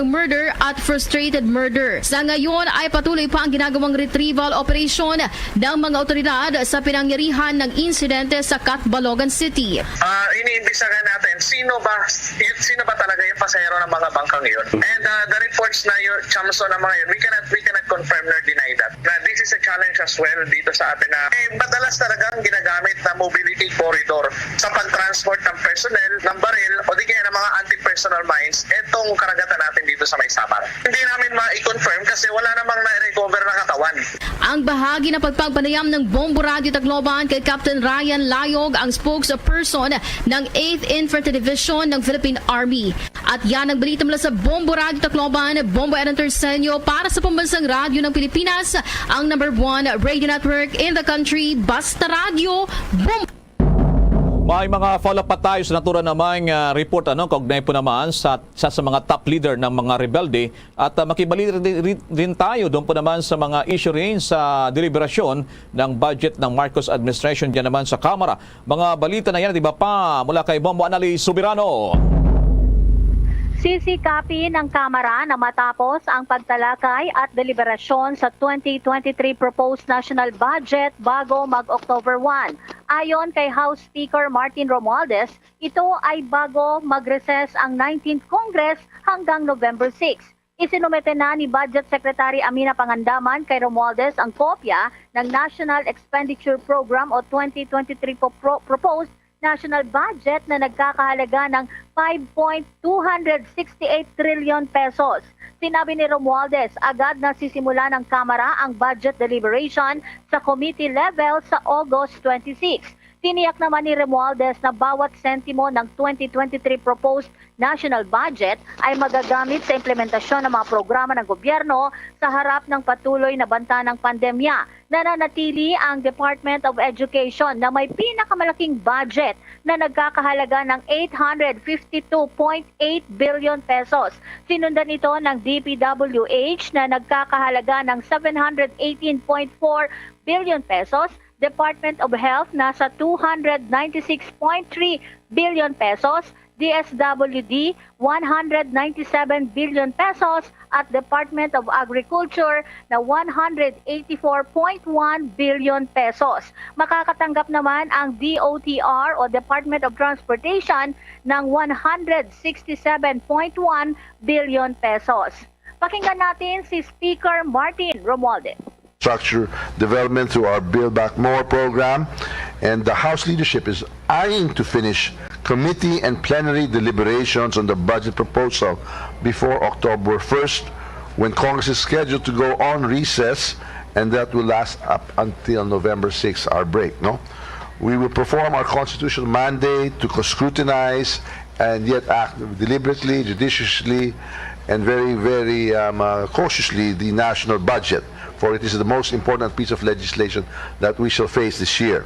murder at frustrated murder. Sa ngayon ay patuloy pa ang ginagawang retrieval operation ng mga otoridad sa pinangyarihan ng insidente sa Catbalogan City. Iniimbisagan natin sino ba talaga yung pasahero ng mga bangkang yun. And the reports na yung Chamzon na mga yun, we cannot confirm nor deny that. This is a challenge as well dito sa atin na madalas talagang ginagamit na mobility corridor sa pag-transport ng personnel, ng baril o di kaya ng mga anti-personal mines etong karagatan natin dito sa May Samar. Hindi namin ma-confirm kasi wala namang na-recover na katawan. Ang bahagi ng pagpagpanayam ng Bombo Radio Tacloban kay Captain Ryan Layog, ang spokesperson ng 8th Infantry Division ng Philippine Army. At yan ang balita mula sa Bombo Radio Tacloban, Bombo Aaron Tersenyo para sa Pambansang Radyo ng Pilipinas, ang #1 radio network in the country, Basta Radio, Bombo. May mga follow-up pa tayo sa natura namang report kaugnay po naman sa mga top leader ng mga rebelde at makibali rin tayo doon po naman sa mga issue rin sa deliberasyon ng budget ng Marcos administration diyan naman sa Kamara. Mga balita na yan at iba pa mula kay Bombo Annalise Subirano. Sisikapin ng Kamara na matapos ang pagtalakay at deliberasyon sa 2023 proposed national budget bago mag-October 1. Ayon kay House Speaker Martin Romualdez, ito ay bago mag-recess ang 19th Congress hanggang November 6. Isinumite na ni Budget Secretary Amina Pangandaman kay Romualdez ang kopya ng National Expenditure Program o 2023 proposed national budget na nagkakahalaga ng 5.268 trillion pesos. Sinabi ni Romualdez, agad na sisimula ng Kamara ang budget deliberation sa committee level sa August 26. Tiniyak naman ni Romualdez na bawat sentimo ng 2023 proposed national budget ay magagamit sa implementasyon ng mga programa ng gobyerno sa harap ng patuloy na banta ng pandemya. Nananatili ang Department of Education na may pinakamalaking budget na nagkakahalaga ng 852.8 billion pesos. Sinundan ito ng DPWH na nagkakahalaga ng 718.4 billion pesos, Department of Health nasa 296.3 billion pesos, DSWD 197 billion pesos at Department of Agriculture na 184.1 billion pesos. Makakatanggap naman ang DOTR o Department of Transportation ng 167.1 billion pesos. Pakinggan natin si Speaker Martin Romualdez. Structure development through our Build Back More program, and the House leadership is eyeing to finish committee and plenary deliberations on the budget proposal before October 1st, when Congress is scheduled to go on recess, and that will last up until November 6th, our break. We will perform our constitutional mandate to scrutinize and yet act deliberately, judiciously, and very cautiously the national budget, for it is the most important piece of legislation that we shall face this year.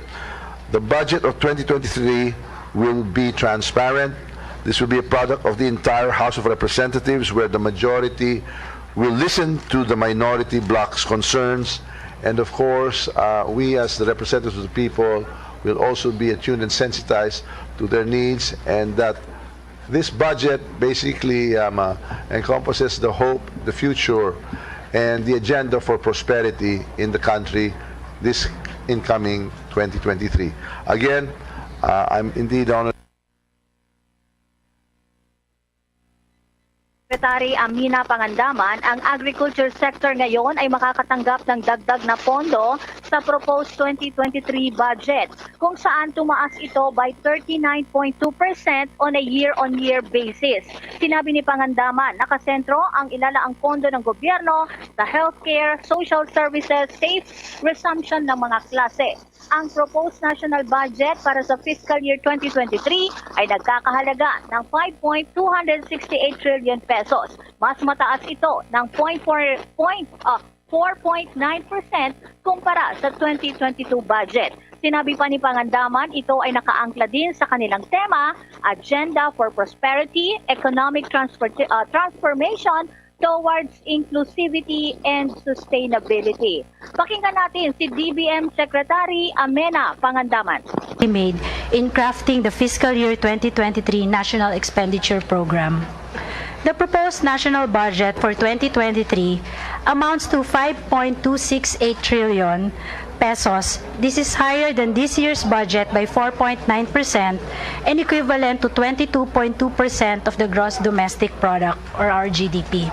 The budget of 2023 will be transparent. This will be a product of the entire House of Representatives, where the majority will listen to the minority bloc's concerns, and of course, we as the representatives of the people will also be attuned and sensitized to their needs, and that this budget basically encompasses the hope, the future, and the agenda for prosperity in the country this incoming 2023. Again, I'm indeed honored. Secretary Amina Pangandaman, ang agriculture sector ngayon ay makakatanggap ng dagdag na pondo sa proposed 2023 budget, kung saan tumaas ito by 39.2% on a year-on-year basis. Sinabi ni Pangandaman, nakasentro ang ilalaang pondo ng gobyerno sa healthcare, social services, safe resumption ng mga klase. Ang proposed national budget para sa fiscal year 2023 ay nagkakahalaga ng 5.268 trillion pesos. Mas mataas ito ng 4.9% kumpara sa 2022 budget. Sinabi pa ni Pangandaman, ito ay nakaangkla din sa kanilang tema, Agenda for Prosperity, Economic Transformation towards Inclusivity and Sustainability. Pakinggan natin si DBM Secretary Amina Pangandaman. Made in crafting the fiscal year 2023 National Expenditure Program. The proposed national budget for 2023 amounts to 5.268 trillion pesos. This is higher than this year's budget by 4.9% and equivalent to 22.2% of the gross domestic product, or our GDP.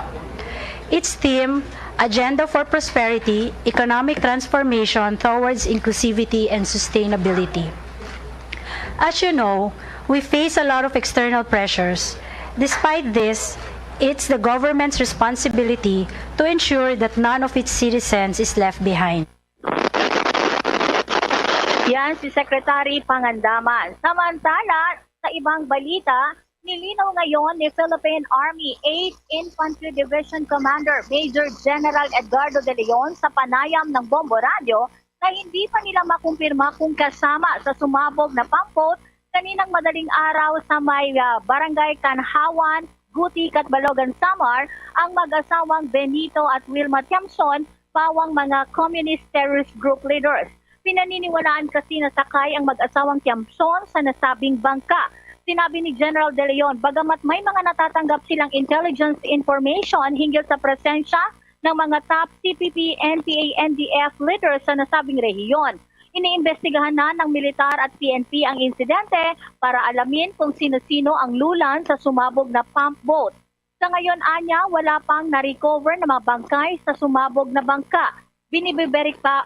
Its theme, Agenda for Prosperity, Economic Transformation towards Inclusivity and Sustainability. As you know, we face a lot of external pressures. Despite this, it's the government's responsibility to ensure that none of its citizens is left behind. Yan si Secretary Pangandaman. Samantala, sa ibang balita, nilinaw ngayon ni Philippine Army 8th Infantry Division Commander Major General Edgardo de Leon sa panayam ng Bombo Radio na hindi pa nila makumpirma kung kasama sa sumabog na pump kaninang madaling araw sa may Barangay Kanhawan, Gutik at Balogan, Samar, ang mag-asawang Benito at Wilma Tiamson, pawang mga communist terrorist group leaders. Pinaniniwalaan kasi na sakay ang mag-asawang Tiamson sa nasabing bangka. Sinabi ni General De Leon, bagamat may mga natatanggap silang intelligence information hinggil sa presensya ng mga top CPP, NPA, NDF leaders sa nasabing rehiyon. Iniimbestigahan na ng militar at PNP ang insidente para alamin kung sino-sino ang lulan sa sumabog na pump boat. Sa ngayon, anya, wala pang na-recover na mga bangkay sa sumabog na bangka. Biniberipika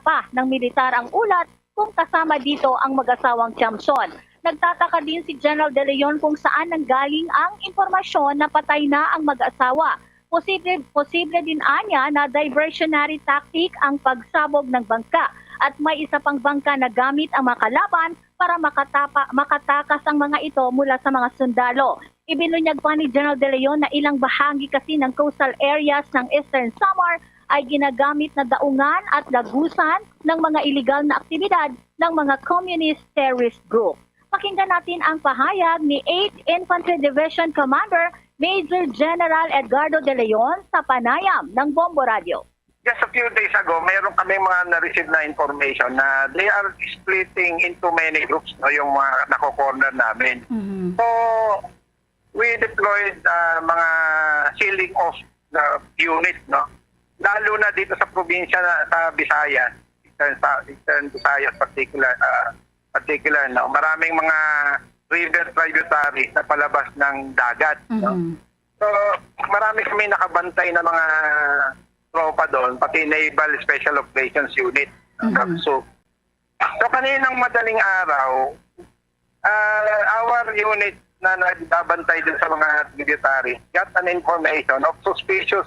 pa ng militar ang ulat kung kasama dito ang mag-asawang Tiamson. Nagtataka din si General De Leon kung saan nanggaling ang impormasyon na patay na ang mag-asawa. Posible din anya na diversionary tactic ang pagsabog ng bangka at may isa pang bangka na gamit ang mga kalaban para makatakas ang mga ito mula sa mga sundalo. Ibinunyag pa ni General De Leon na ilang bahagi kasi ng coastal areas ng Eastern Samar ay ginagamit na daungan at lagusan ng mga iligal na aktibidad ng mga communist terrorist group. Pakinggan natin ang pahayag ni 8th Infantry Division Commander Major General Edgardo de Leon sa panayam ng Bombo Radio. Just a few days ago, mayroon kami mga na-receive na information na they are splitting into many groups, no, yung mga nako-corner namin. So, we deployed mga sealing off the unit, no? Lalo na dito sa probinsya sa Visayas, Eastern Visayas particular, no? Maraming mga river tributaries na palabas ng dagat. No? So, marami kami nakabantay na mga tropa doon, pati Naval Special Operations Unit. So, kaninang madaling araw, our unit na nagbabantay din sa mga tributary got an information of suspicious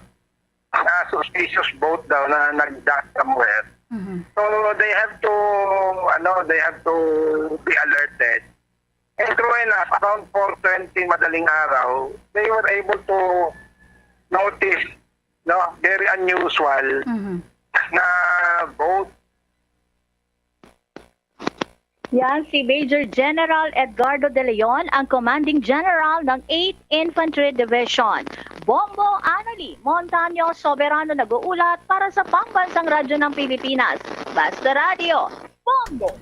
boat daw na nag-dock somewhere So they have to be alerted. And true enough, around 4:20 madaling araw, they were able to notice, very unusual na boat. Yan si Major General Edgardo De Leon, ang Commanding General ng 8th Infantry Division. Bombo Anali Montaño Soberano nag-uulat para sa Pambansang Radyo ng Pilipinas. Basta Radio, Bombo!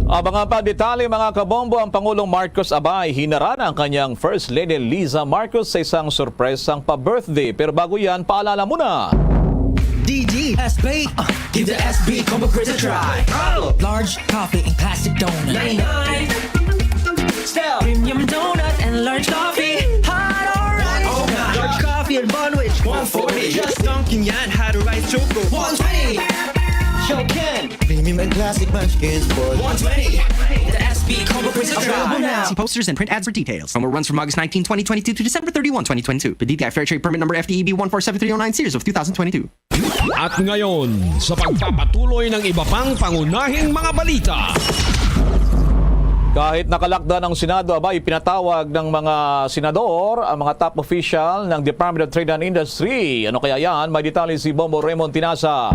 Mga detalye mga kabombo, ang Pangulong Marcos Abay hinarana ang kanyang First Lady Liza Marcos sa isang surpresang pa-birthday. Pero bago yan, paalala muna. DD SB, give the SB combo quiz a try. Large coffee and classic donut. 99. Still premium donut and large coffee. Hot or right? Oh, large coffee and bun which 140. Just dunking yan, had a rice choco. 120. Shokin. Premium and classic munchkins for 120. The SB combo quiz a try. See posters and print ads for details. Promo runs from August 19, 2022 to December 31, 2022. The DTI Fair Trade Permit number FTEB 147309 series of 2022. At ngayon, sa pagpapatuloy ng iba pang pangunahing mga balita. Kahit nakalakda ng Senado, ipinatawag ng mga senador ang mga top official ng Department of Trade and Industry. Ano kaya yan? May detalye si Bombo Raymond Tinasa.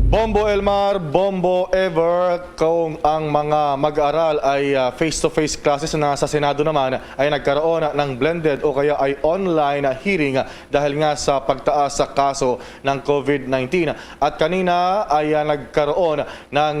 Bombo Elmar, Bombo Ever, kung ang mga mag-aaral ay face-to-face classes na sa Senado naman ay nagkaroon ng blended o kaya ay online hearing dahil nga sa pagtaas sa kaso ng COVID-19. At kanina ay nagkaroon ng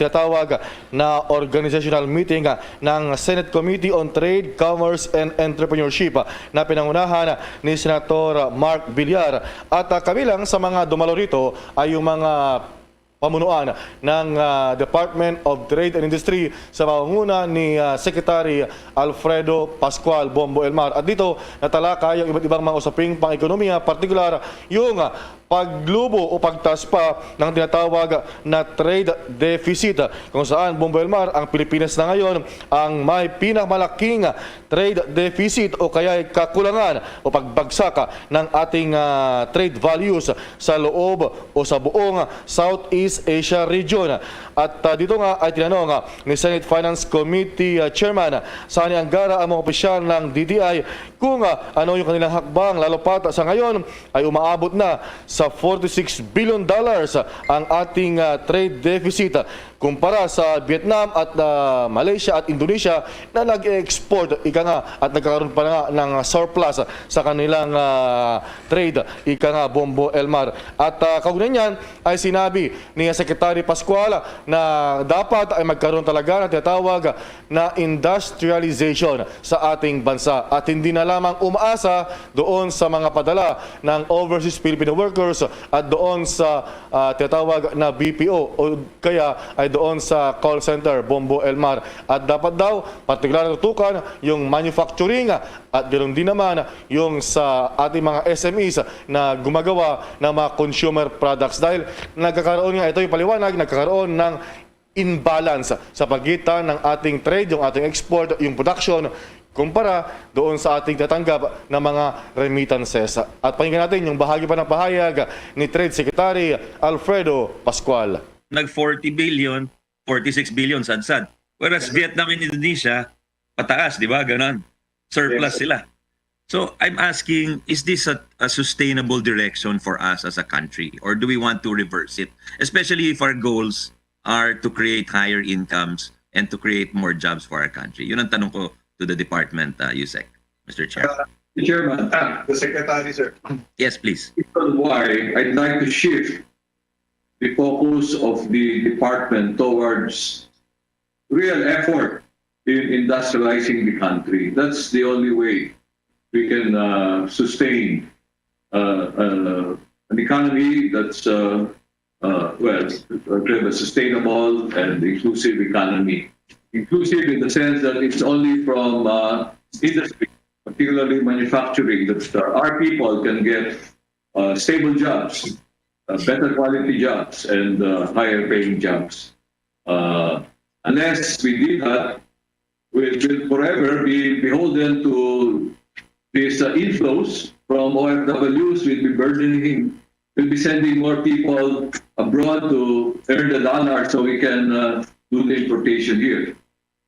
tinatawag na organizational meeting ng Senate Committee on Trade, Commerce and Entrepreneurship na pinangunahan ni Senator Mark Villar. At kabilang sa mga dumalo rito ay yung mga pamunuan ng Department of Trade and Industry sa pangunguna ni Secretary Alfredo Pascual, Bombo Elmar. At dito natalakay ang iba't ibang mga usaping pang-ekonomiya, partikular yung paglubo o pagtaas pa ng tinatawag na trade deficit, kung saan, Bombo Elmar, ang Pilipinas na ngayon ang may pinakamalaking trade deficit o kaya kakulangan o pagbagsak ng ating trade values sa loob o sa buong Southeast Asia region. At dito nga ay tinanong ni Senate Finance Committee Chairman Sani Angara ang mga opisyal ng DTI kung ano yung kanilang hakbang, lalo pat sa ngayon ay umaabot na sa $46 billion ang ating trade deficit kumpara sa Vietnam at Malaysia at Indonesia na nag-export at nagkaroon pa nga ng surplus sa kanilang trade, Bombo Elmar. At kaugnay niyan ay sinabi ni Secretary Pascual na dapat ay magkaroon talaga ng tinatawag na industrialization sa ating bansa at hindi na lamang umaasa doon sa mga padala ng overseas Filipino workers at doon sa tinatawag na BPO o kaya ay doon sa call center, Bombo Elmar. At dapat daw partikular na tutukan yung manufacturing at ganoon din naman yung sa ating mga SMEs na gumagawa ng mga consumer products dahil nagkakaroon nga ito yung paliwanag, nagkakaroon ng imbalance sa pagitan ng ating trade, yung ating export, yung production kumpara doon sa ating tatanggap na mga remittances. At pakinggan natin yung bahagi pa ng pahayag ni Trade Secretary Alfredo Pascual. Nag-40 billion, 46 billion sad-sad. Whereas Vietnam and Indonesia, pataas, di ba? Ganon. Surplus sila. So I'm asking, is this a sustainable direction for us as a country? Or do we want to reverse it? Especially if our goals are to create higher incomes and to create more jobs for our country. Yun ang tanong ko to the department, Yusek, Mr. Chair. Chairman, the Secretary, sir. Yes, please. Reason why I'd like to shift the focus of the department towards real effort in industrializing the country. That's the only way we can sustain an economy that's a sustainable and inclusive economy. Inclusive in the sense that it's only from industry, particularly manufacturing, that our people can get stable jobs, better quality jobs, and higher paying jobs. Unless we did that, we'll forever be beholden to these inflows from OFWs. We'll be burdening we'll be sending more people abroad to earn the dollar so we can do the importation here.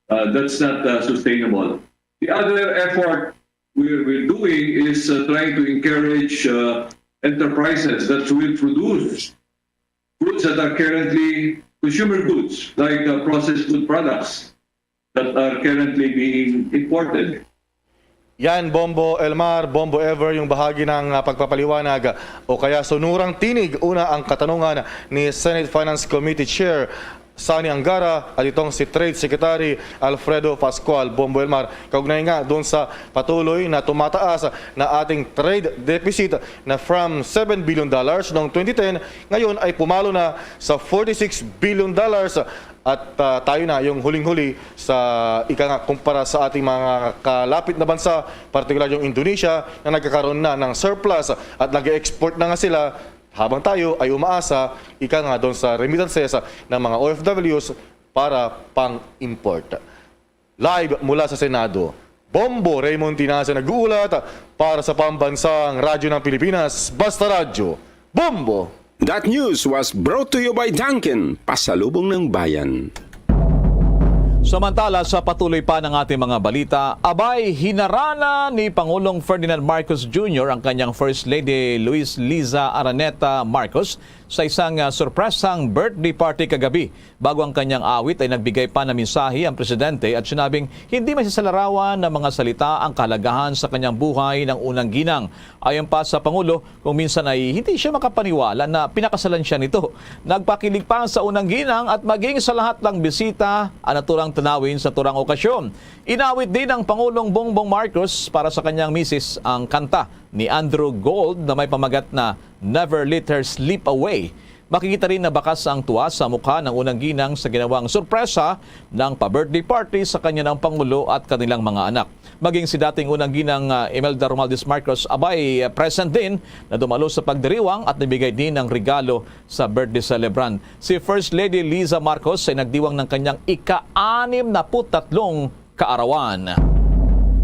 That's not sustainable. The other effort we're doing is trying to encourage enterprises that will produce goods that are currently consumer goods, like processed food products that are currently being imported. Yan, Bombo Elmar, Bombo Ever, yung bahagi ng pagpapaliwanag o kaya sunurang tinig. Una ang katanungan ni Senate Finance Committee Chair Sani Angara at itong si Trade Secretary Alfredo Pascual. Bombo Elmar, kaugnay nga doon sa patuloy na tumataas na ating trade deficit na from $7 billion noong 2010, ngayon ay pumalo na sa $46 billion. At tayo na yung huling-huli sa kumpara sa ating mga kalapit na bansa, partikular yung Indonesia na nagkakaroon na ng surplus at nag-export na nga sila, habang tayo ay umaasa doon sa remittances ng mga OFWs para pang-import. Live mula sa Senado, Bombo Raymond Tinasa nag-uulat para sa Pambansang Radyo ng Pilipinas, Basta Radyo, Bombo! That news was brought to you by Dunkin', pasalubong ng bayan. Samantala sa patuloy pa ng ating mga balita, abay hinarana ni Pangulong Ferdinand Marcos Jr. ang kanyang First Lady Luis Liza Araneta Marcos sa isang surpresang birthday party kagabi. Bago ang kanyang awit ay nagbigay pa ng mensahe ang presidente at sinabing hindi masisalarawan ng mga salita ang kahalagahan sa kanyang buhay ng unang ginang. Ayon pa sa Pangulo, kung minsan ay hindi siya makapaniwala na pinakasalan siya nito. Nagpakilig pa sa unang ginang at maging sa lahat ng bisita ang naturang tanawin sa turang okasyon. Inawit din ng Pangulong Bongbong Marcos para sa kanyang misis ang kanta ni Andrew Gold na may pamagat na Never Let Her Slip Away. Makikita rin na bakas ang tuwa sa mukha ng unang ginang sa ginawang sorpresa ng pa-birthday party sa kanya ng Pangulo at kanilang mga anak. Maging si dating unang ginang Imelda Romualdez Marcos abay present din na dumalo sa pagdiriwang at nabigay din ng regalo sa birthday celebrant. Si First Lady Liza Marcos ay nagdiwang ng kanyang ika-63 kaarawan.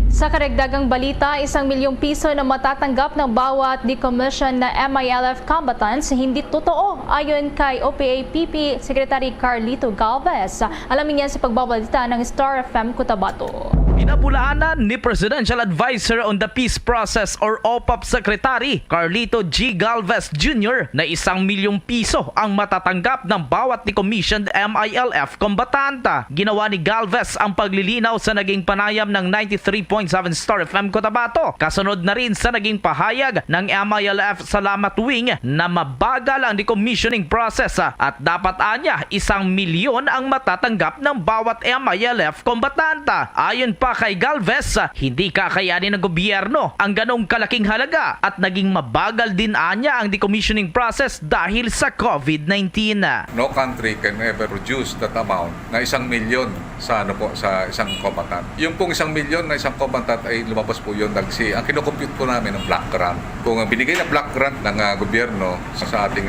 Sa karagdagang balita, 1 milyong piso na matatanggap ng bawat decommission na MILF combatants hindi totoo ayon kay OPA-PP Secretary Carlito Galvez. Alamin yan sa pagbabalita ng Star FM Cotabato. Pinabulaanan ni Presidential Advisor on the Peace Process or OPAP Secretary Carlito G. Galvez Jr. na 1 milyong piso ang matatanggap ng bawat decommissioned MILF combatanta. Ginawa ni Galvez ang paglilinaw sa naging panayam ng 93.7 Star FM Cotabato. Kasunod na rin sa naging pahayag ng MILF Salamat Wing na mabagal ang decommissioning process at dapat anya 1 milyon ang matatanggap ng bawat MILF combatanta. Ayon pa kay Galvez, hindi kakayanin ng gobyerno ang ganong kalaking halaga at naging mabagal din anya ang decommissioning process dahil sa COVID-19. No country can ever produce that amount na 1 milyon sa sa isang combatant. Yung pong 1 milyon na isang combatant ay lumabas po yun dahil ang kinocompute po namin ng block grant. Kung ang binigay na block grant ng gobyerno sa ating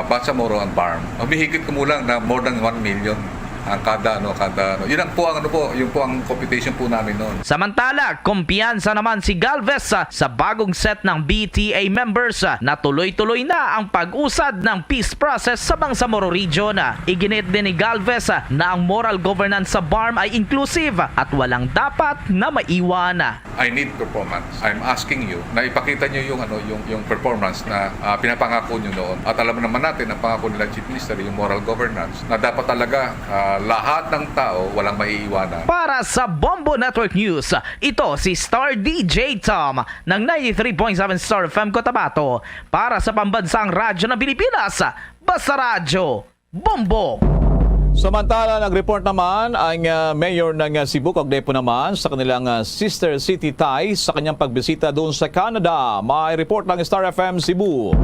Bangsamoro and BARM, humihigit kumulang na more than 1 million ang kada. Yun ang po yung po ang computation po namin noon. Samantala, kumpiyansa naman si Galvez sa bagong set ng BTA members na tuloy-tuloy na ang pag-usad ng peace process sa Bangsamoro Region. Iginit din ni Galvez na ang moral governance sa BARM ay inclusive at walang dapat na maiwan. I need performance. I'm asking you na ipakita niyo yung performance na pinapangako niyo noon. At alam naman natin ang pangako nila Chief Minister, yung moral governance, na dapat talaga lahat ng tao walang maiiwanan. Para sa Bombo Network News, ito si Star DJ Tom ng 93.7 Star FM Cotabato para sa Pambansang Radyo ng Pilipinas, Basta Radyo, Bombo! Samantala, nag-report naman ang mayor ng Cebu, kaugnay po naman sa kanilang sister city ties sa kanyang pagbisita doon sa Canada. May report ng Star FM Cebu.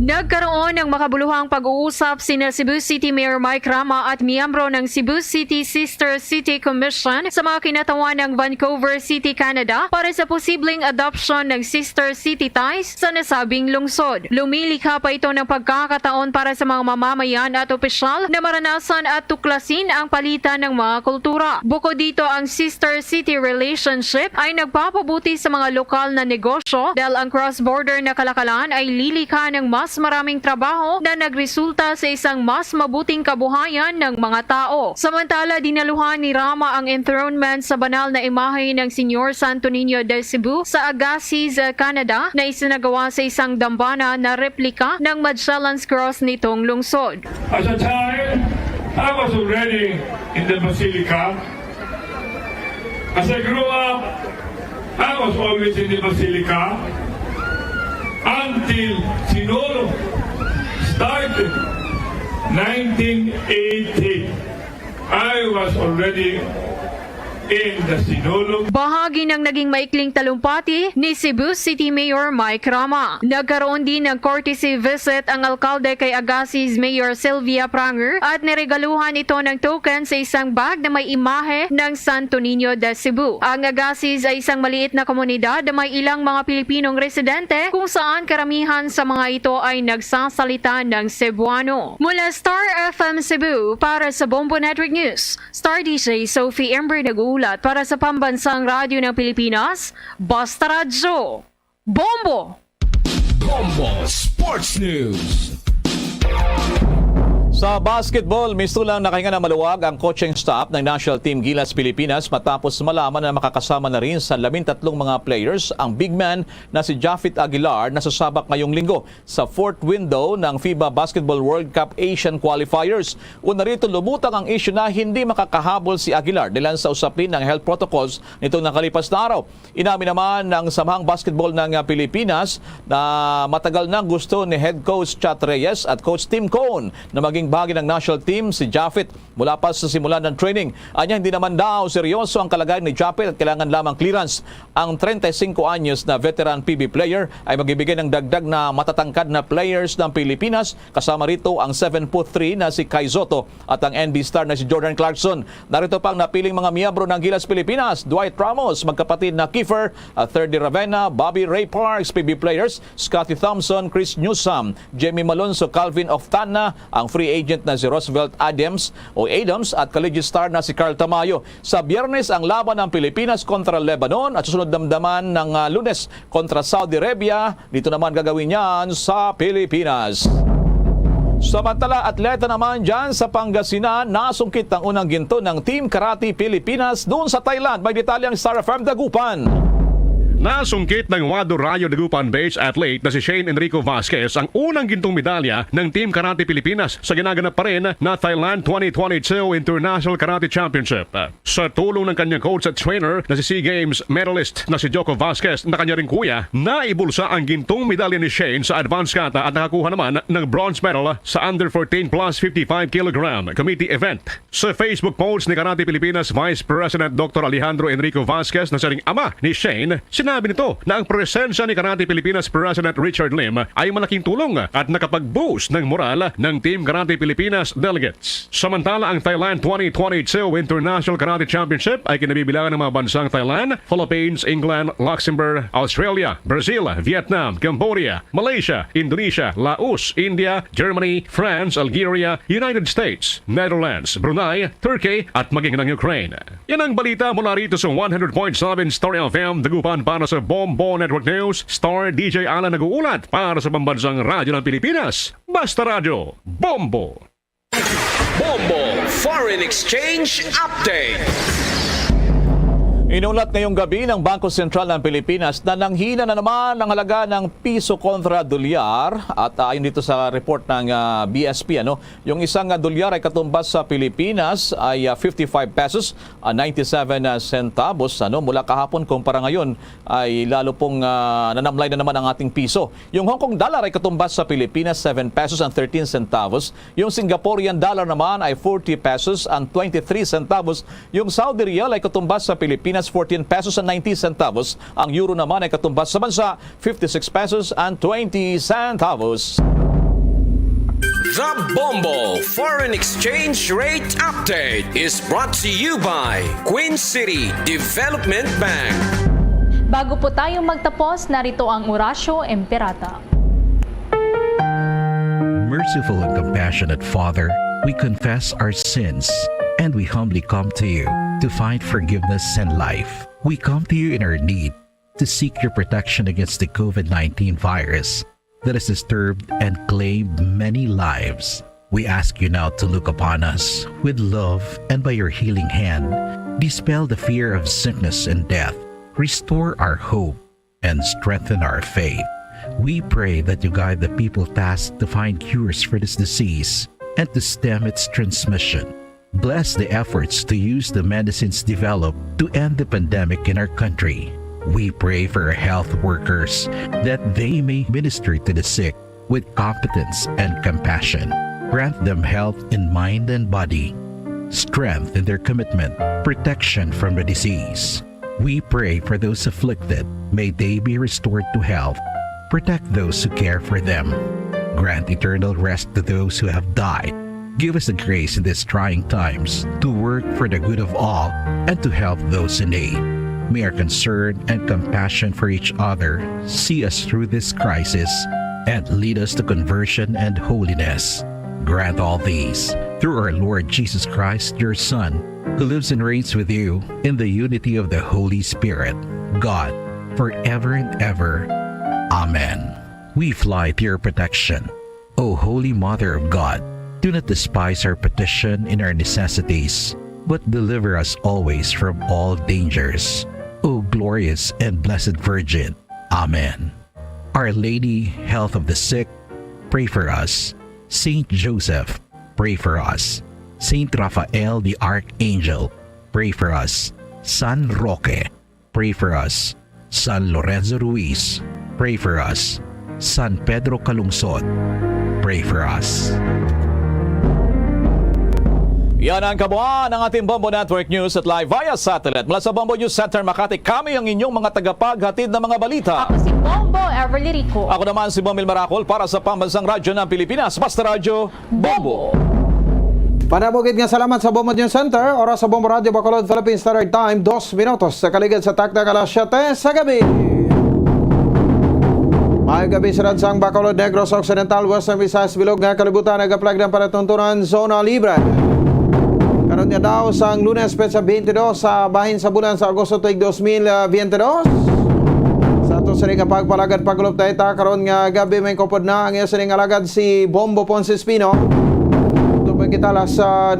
Nagkaroon ng makabuluhang pag-uusap sina Cebu City Mayor Mike Rama at miyembro ng Cebu City Sister City Commission sa mga kinatawan ng Vancouver City, Canada para sa posibleng adoption ng Sister City ties sa nasabing lungsod. Lumilikha pa ito ng pagkakataon para sa mga mamamayan at opisyal na maranasan at tuklasin ang palitan ng mga kultura. Bukod dito, ang Sister City relationship ay nagpapabuti sa mga lokal na negosyo dahil ang cross-border na kalakalan ay lilikha ng mas maraming trabaho na nagresulta sa isang mas mabuting kabuhayan ng mga tao. Samantala, dinaluhan ni Rama ang enthronement sa banal na imahe ng Señor Santo Niño de Cebu sa Agassiz, Canada na isinagawa sa isang dambana na replika ng Magellan's Cross nitong lungsod. As a child, I was already in the Basilica. As I grew up, I was always in the Basilica. Until Sinolo started 1980, I was already in the Sinolo. Bahagi ng naging maikling talumpati ni Cebu City Mayor Mike Rama. Nagkaroon din ng courtesy visit ang alkalde kay Agassiz Mayor Sylvia Pranger at niregaluhan ito ng token sa isang bag na may imahe ng Santo Niño de Cebu. Ang Agassiz ay isang maliit na komunidad na may ilang mga Pilipinong residente kung saan karamihan sa mga ito ay nagsasalita ng Cebuano. Mula Star FM Cebu para sa Bombo Network News, Star DJ Sophie Ember nag-uulat para sa Pambansang Radyo ng Pilipinas, Basta Radyo. Bombo! Bombo Sports News. Sa basketball, mistulang nakahinga na maluwag ang coaching staff ng National Team Gilas Pilipinas matapos malaman na makakasama na rin sa 13 mga players ang big man na si Jafet Aguilar na sasabak ngayong linggo sa fourth window ng FIBA Basketball World Cup Asian Qualifiers. Una rito, lumutang ang issue na hindi makakahabol si Aguilar dahil sa usapin ng health protocols nitong nakalipas na araw. Inamin naman ng Samahang Basketball ng Pilipinas na matagal na gusto ni Head Coach Chat Reyes at Coach Tim Cone na maging bahagi ng national team si Jafet mula pa sa simula ng training. Anya, hindi naman daw seryoso ang kalagayan ni Jafet at kailangan lamang clearance. Ang 35 anyos na veteran PB player ay magbibigay ng dagdag na matatangkad na players ng Pilipinas. Kasama rito ang 7'3" na si Kai Soto at ang NB star na si Jordan Clarkson. Narito pang napiling mga miyembro ng Gilas Pilipinas: Dwight Ramos, magkapatid na Kiefer, Thirdy Ravenna, Bobby Ray Parks, PB players, Scotty Thompson, Chris Newsome, Jamie Malonzo, Calvin Oftana, ang free agent na si Roosevelt Adams at collegiate star na si Carl Tamayo. Sa Biyernes ang laban ng Pilipinas kontra Lebanon at susunod damdaman ng Lunes kontra Saudi Arabia. Dito naman gagawin yan sa Pilipinas. Samantala, atleta naman dyan sa Pangasinan, nasungkit ang unang ginto ng Team Karate Pilipinas doon sa Thailand. May detalyang Star FM Dagupan. Nasungkit ng Wado Rayo Dagupan-based athlete na si Shane Enrico Vasquez ang unang gintong medalya ng Team Karate Pilipinas sa ginaganap pa rin na Thailand 2022 International Karate Championship. Sa tulong ng kanyang coach at trainer na si SEA Games medalist na si Joko Vasquez na kanya ring kuya, naibulsa ang gintong medalya ni Shane sa advanced kata at nakakuha naman ng bronze medal sa under 14 plus 55 kg committee event. Sa Facebook post ni Karate Pilipinas Vice President Dr. Alejandro Enrico Vasquez na siya ring ama ni Shane, sinabi nito na ang presensya ni Karate Pilipinas President Richard Lim ay malaking tulong at nakapag-boost ng moral ng Team Karate Pilipinas delegates. Samantala, ang Thailand 2022 International Karate Championship ay kinabibilangan ng mga bansang Thailand, Philippines, England, Luxembourg, Australia, Brazil, Vietnam, Cambodia, Malaysia, Indonesia, Laos, India, Germany, France, Algeria, United States, Netherlands, Brunei, Turkey at maging ng Ukraine. Yan ang balita mula rito sa 100.7 Star FM Dagupan para sa Bombo Network News. Star DJ Alan nag-uulat para sa Pambansang Radyo ng Pilipinas. Basta Radyo, Bombo! Bombo Foreign Exchange Update. Inulat ngayong gabi ng Bangko Sentral ng Pilipinas na nanghina na naman ang halaga ng piso kontra dolyar at ayon dito sa report ng BSP, yung isang dolyar ay katumbas sa Pilipinas ay 55 pesos 97 centavos mula kahapon kumpara ngayon ay lalo pong nanamlay na naman ang ating piso. Yung Hong Kong dollar ay katumbas sa Pilipinas 7 pesos and 13 centavos. Yung Singaporean dollar naman ay 40 pesos and 23 centavos. Yung Saudi Riyal ay katumbas sa Pilipinas 14 pesos and 90 centavos. Ang euro naman ay katumbas sa bansa 56 pesos and 20 centavos. The Bombo Foreign Exchange Rate Update is brought to you by Queen City Development Bank. Bago po tayong magtapos, narito ang Orasyo Emperata. Merciful and compassionate Father, we confess our sins and we humbly come to you to find forgiveness and life. We come to you in our need to seek your protection against the COVID-19 virus that has disturbed and claimed many lives. We ask you now to look upon us with love and by your healing hand, dispel the fear of sickness and death, restore our hope, and strengthen our faith. We pray that you guide the people tasked to find cures for this disease and to stem its transmission. Bless the efforts to use the medicines developed to end the pandemic in our country. We pray for our health workers that they may minister to the sick with competence and compassion. Grant them health in mind and body, strength in their commitment, protection from the disease. We pray for those afflicted. May they be restored to health. Protect those who care for them. Grant eternal rest to those who have died. Give us the grace in these trying times to work for the good of all and to help those in need. May our concern and compassion for each other see us through this crisis and lead us to conversion and holiness. Grant all these through our Lord Jesus Christ, your Son, who lives and reigns with you in the unity of the Holy Spirit, God, forever and ever. Amen. We fly to your protection. O Holy Mother of God, do not despise our petition in our necessities, but deliver us always from all dangers. O glorious and blessed Virgin. Amen. Our Lady, health of the sick, pray for us. Saint Joseph, pray for us. Saint Raphael the Archangel, pray for us. San Roque, pray for us. San Lorenzo Ruiz, pray for us. San Pedro Calungsod, pray for us. Yan ang kabuuan ng ating Bombo Network News at live via satellite. Mula sa Bombo News Center Makati, kami ang inyong mga tagapaghatid ng mga balita. Ako si Bombo Everly Rico. Ako naman si Bomil Maracol para sa Pambansang Radyo ng Pilipinas. Basta Radyo, Bombo! Panabugid nga salamat sa Bombo News Center. Oras sa Bombo Radio Bacolod, Philippines Standard Time, 2 minutos sa kaligid sa taktak alas 7 sa gabi. May gabi sa Ransang Bacolod, Negros Occidental, Western Visayas, Bilog nga kalibutan, nag-apply ng panatuntunan, Zona Libre. Karon niya daw sa Lunes, Petsa 22 sa bahin sa bulan sa Agosto tuig 2022. Sa ato sa nga pagpalagad pagulop tayo karon nga gabi may kopod na ang iya sa alagad si Bombo Ponce Espino. Ito pa kita sa